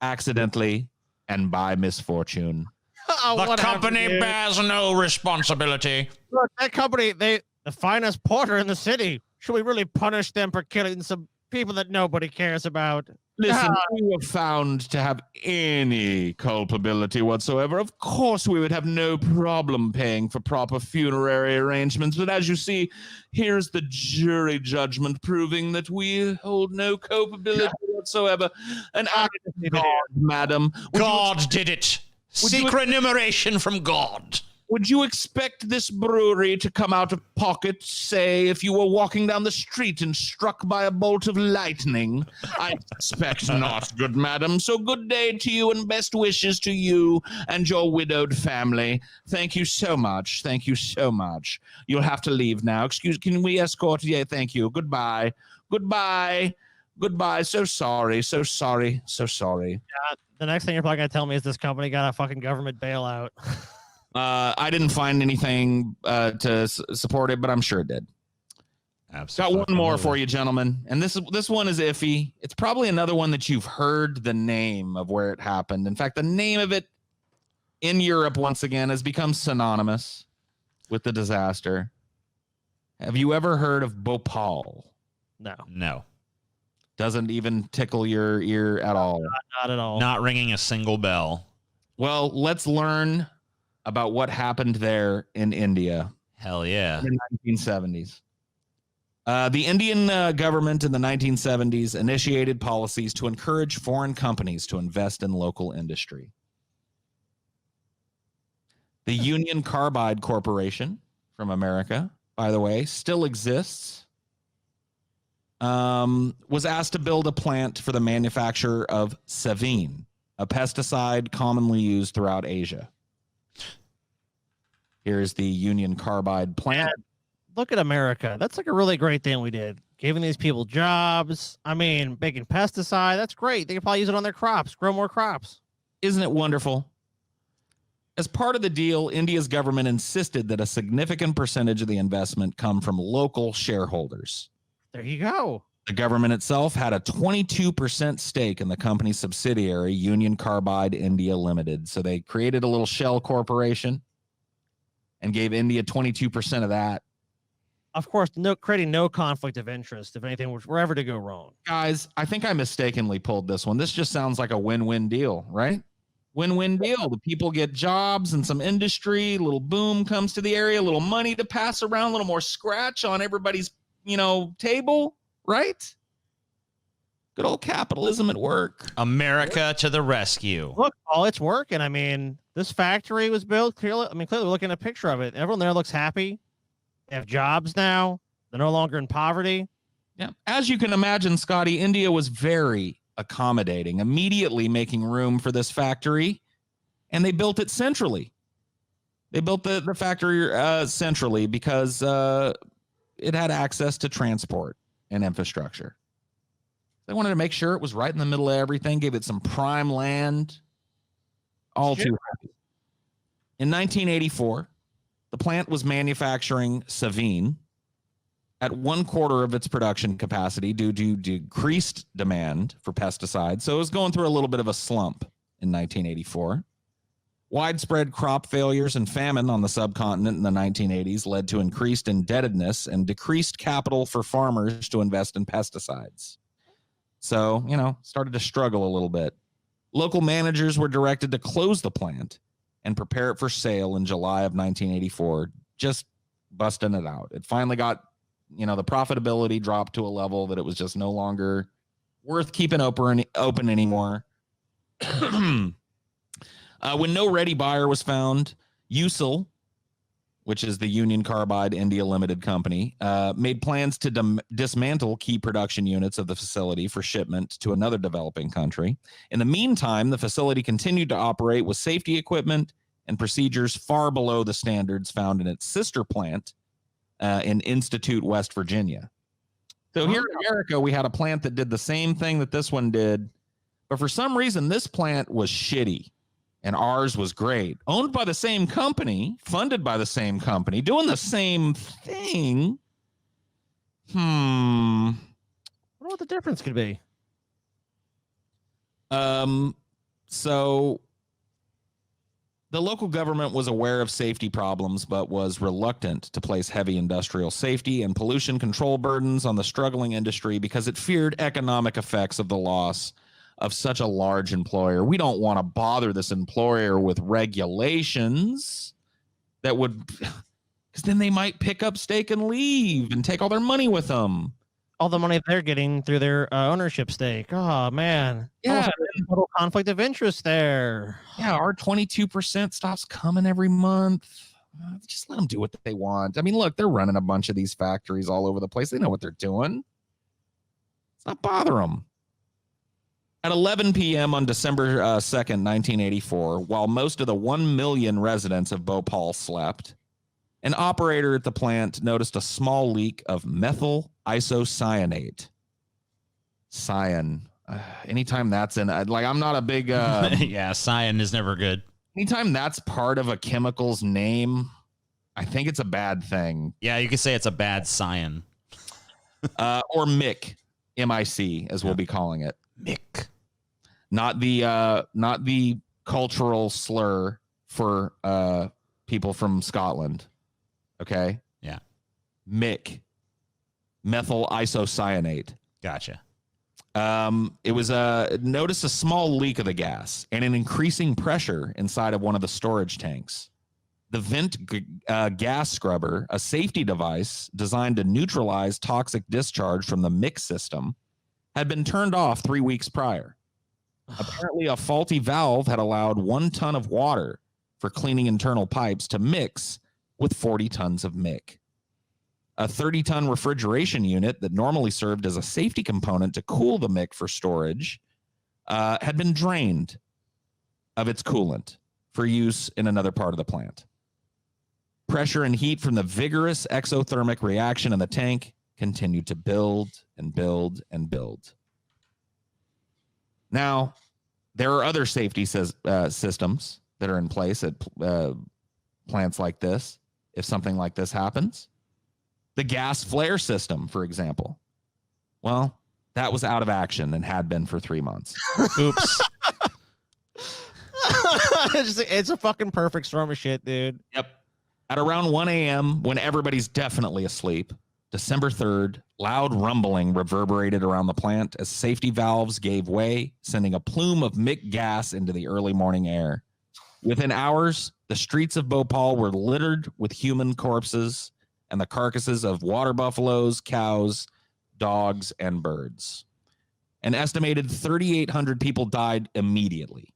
accidentally, and by misfortune. The company bears no responsibility. Look, that company, the finest porter in the city. Should we really punish them for killing some people that nobody cares about? Listen, if we were found to have any culpability whatsoever, of course we would have no problem paying for proper funerary arrangements. But as you see, here's the jury judgment proving that we hold no culpability whatsoever. And God, madam. God did it. Seek remuneration from God. Would you expect this brewery to come out of pocket, say, if you were walking down the street and struck by a bolt of lightning? I expect not, good madam. So good day to you and best wishes to you and your widowed family. Thank you so much. Thank you so much. You'll have to leave now. Can we escort you? Yeah, thank you. Goodbye. Goodbye. Goodbye. So sorry. So sorry. So sorry. Yeah, the next thing you're probably going to tell me is this company got a fucking government bailout. I didn't find anything to support it, but I'm sure it did. Absolutely. Got one more for you, gentlemen, and this one is iffy. It's probably another one that you've heard the name of where it happened. In fact, the name of it in Europe once again has become synonymous with the disaster. Have you ever heard of Bhopal? No. Doesn't even tickle your ear at all. Not at all. Not ringing a single bell. Well, let's learn about what happened there in India. Hell yeah. In the 1970s. The Indian government in the 1970s initiated policies to encourage foreign companies to invest in local industry. The Union Carbide Corporation from America, by the way, still exists. Was asked to build a plant for the manufacture of Savine, a pesticide commonly used throughout Asia. Here's the Union Carbide plant. Look at America. That's like a really great thing we did. Giving these people jobs. I mean, making pesticide. That's great. They can probably use it on their crops, grow more crops. Isn't it wonderful? As part of the deal, India's government insisted that a significant percentage of the investment come from local shareholders. There you go. The government itself had a 22% stake in the company's subsidiary, Union Carbide India Limited. So they created a little shell corporation and gave India 22% of that. Of course, creating no conflict of interest if anything were ever to go wrong. Guys, I think I mistakenly pulled this one. This just sounds like a win-win deal, right? Win-win deal. The people get jobs and some industry, a little boom comes to the area, a little money to pass around, a little more scratch on everybody's, table, right? Good old capitalism at work. America to the rescue. Look, all it's working. I mean, this factory was built clearly. Clearly looking at a picture of it. Everyone there looks happy. They have jobs now. They're no longer in poverty. Yeah. As you can imagine, Scotty, India was very accommodating, immediately making room for this factory, and they built it centrally. They built the factory centrally because it had access to transport and infrastructure. They wanted to make sure it was right in the middle of everything, gave it some prime land. All too happy. In 1984, the plant was manufacturing Savine at 1/4 of its production capacity due to decreased demand for pesticides. So it was going through a little bit of a slump in 1984. Widespread crop failures and famine on the subcontinent in the 1980s led to increased indebtedness and decreased capital for farmers to invest in pesticides. So, started to struggle a little bit. Local managers were directed to close the plant and prepare it for sale in July of 1984, just busting it out. It finally got, the profitability dropped to a level that it was just no longer worth keeping open anymore. When no ready buyer was found, USIL, which is the Union Carbide India Limited Company, made plans to dismantle key production units of the facility for shipment to another developing country. In the meantime, the facility continued to operate with safety equipment and procedures far below the standards found in its sister plant in Institute, West Virginia. So here in America, we had a plant that did the same thing that this one did, But for some reason, this plant was shitty and ours was great. Owned by the same company, funded by the same company, doing the same thing. I wonder what the difference could be. So the local government was aware of safety problems, but was reluctant to place heavy industrial safety and pollution control burdens on the struggling industry because it feared economic effects of the loss of such a large employer. We don't want to bother this employer with regulations that would, because then they might pick up stake and leave and take all their money with them. All the money they're getting through their ownership stake. Oh, man. Yeah. Total conflict of interest there. Yeah, our 22% stops coming every month. Just let them do what they want. I mean, look, they're running a bunch of these factories all over the place. They know what they're doing. Let's not bother them. At 11 p.m. on December 2nd, 1984, while most of the 1 million residents of Bhopal slept, an operator at the plant noticed a small leak of methyl isocyanate. Cyan. Anytime that's in, like, I'm not a big... yeah, cyan is never good. Anytime that's part of a chemical's name, I think it's a bad thing. Yeah, you could say it's a bad cyan. Or MIC, M-I-C, as we'll be calling it. MIC. Not the cultural slur for people from Scotland. Okay? Yeah. MIC. Methyl isocyanate. Gotcha. It was noticed a small leak of the gas and an increasing pressure inside of one of the storage tanks. The vent gas scrubber, a safety device designed to neutralize toxic discharge from the mix system, had been turned off 3 weeks prior. Apparently, a faulty valve had allowed 1 ton of water for cleaning internal pipes to mix with 40 tons of MIC. A 30-ton refrigeration unit that normally served as a safety component to cool the MIC for storage had been drained of its coolant for use in another part of the plant. Pressure and heat from the vigorous exothermic reaction in the tank continued to build and build and build. Now, there are other safety systems that are in place at plants like this if something like this happens. The gas flare system, for example. Well, that was out of action and had been for 3 months. Oops. It's a fucking perfect storm of shit, dude. Yep. At around 1 a.m., when everybody's definitely asleep, December 3rd, loud rumbling reverberated around the plant as safety valves gave way, sending a plume of MIC gas into the early morning air. Within hours, the streets of Bhopal were littered with human corpses and the carcasses of water buffaloes, cows, dogs, and birds. An estimated 3,800 people died immediately,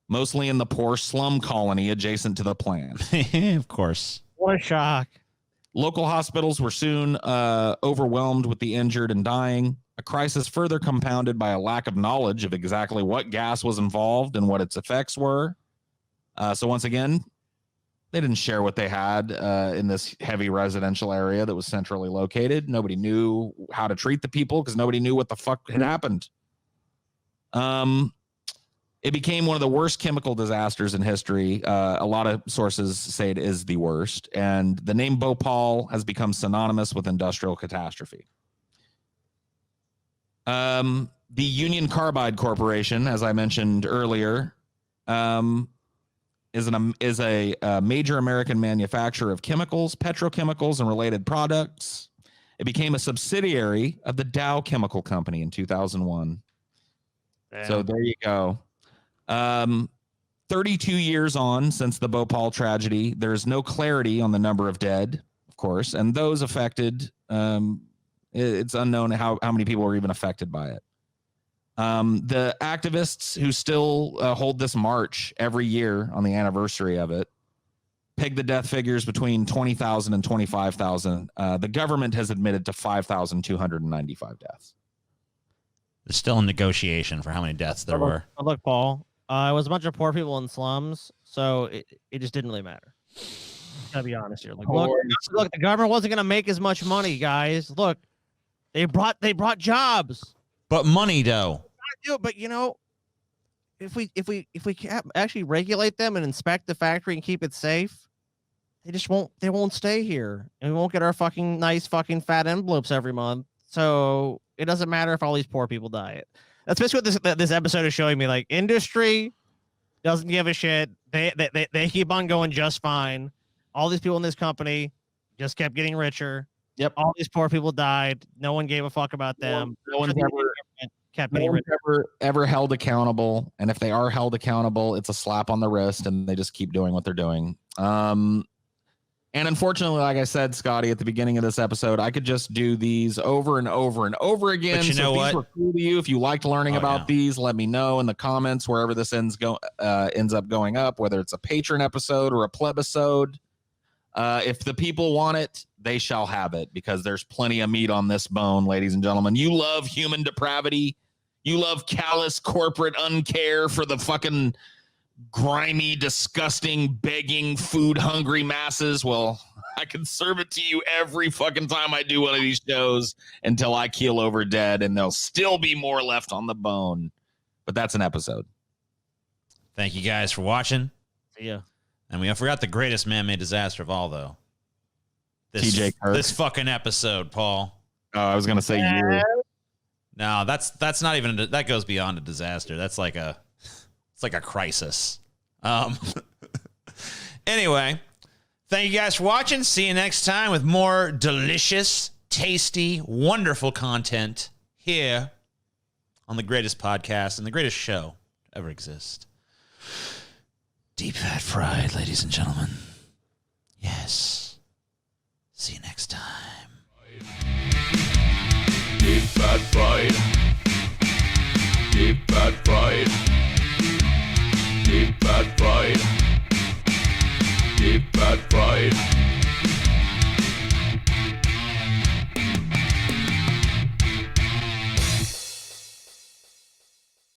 mostly in the poor slum colony adjacent to the plant. Of course. What a shock. Local hospitals were soon overwhelmed with the injured and dying, a crisis further compounded by a lack of knowledge of exactly what gas was involved and what its effects were. So once again, they didn't share what they had in this heavy residential area that was centrally located. Nobody knew how to treat the people because nobody knew what the fuck had happened. It became one of the worst chemical disasters in history. A lot of sources say it is the worst. And the name Bhopal has become synonymous with industrial catastrophe. The Union Carbide Corporation, as I mentioned earlier, is a major American manufacturer of chemicals, petrochemicals, and related products. It became a subsidiary of the Dow Chemical Company in 2001. Damn. So there you go. 32 years on since the Bhopal tragedy, there's no clarity on the number of dead, of course, and those affected. It's unknown how many people were even affected by it. The activists who still hold this march every year on the anniversary of it peg the death figures between 20,000 and 25,000. The government has admitted to 5,295 deaths. There's still a negotiation for how many deaths there were. Look, Paul, it was a bunch of poor people in slums, so it just didn't really matter. Gotta be honest here. Like, look, the government wasn't gonna make as much money, guys. Look, they brought jobs. But money, though. But if we actually regulate them and inspect the factory and keep it safe, they won't stay here, and we won't get our fucking nice fucking fat envelopes every month. So it doesn't matter if all these poor people die. That's basically what this episode is showing me. Like, industry doesn't give a shit. They keep on going just fine. All these people in this company just kept getting richer. Yep. All these poor people died. No one gave a fuck about them. No one's ever held accountable. And if they are held accountable, it's a slap on the wrist, and they just keep doing what they're doing. And unfortunately, like I said, Scotty, at the beginning of this episode, I could just do these over and over and over again. But you know if what? These were cool to you, if you liked learning about these, let me know in the comments wherever this ends up going up, whether it's a patron episode or a plebisode. If the people want it, they shall have it, because there's plenty of meat on this bone, ladies and gentlemen. You love human depravity. You love callous corporate uncare for the fucking grimy, disgusting, begging, food-hungry masses. Well, I can serve it to you every fucking time I do one of these shows until I keel over dead, and there'll still be more left on the bone. But that's an episode. Thank you guys for watching. See ya. And we forgot the greatest man-made disaster of all, though. TJ Kirk. This fucking episode, Paul. Oh, I was gonna say you. No, that's not even that goes beyond a disaster. That's like it's like a crisis. Anyway, thank you guys for watching. See you next time with more delicious, tasty, wonderful content here on the greatest podcast and the greatest show to ever exist. Deep Fat Fried, ladies and gentlemen. Yes.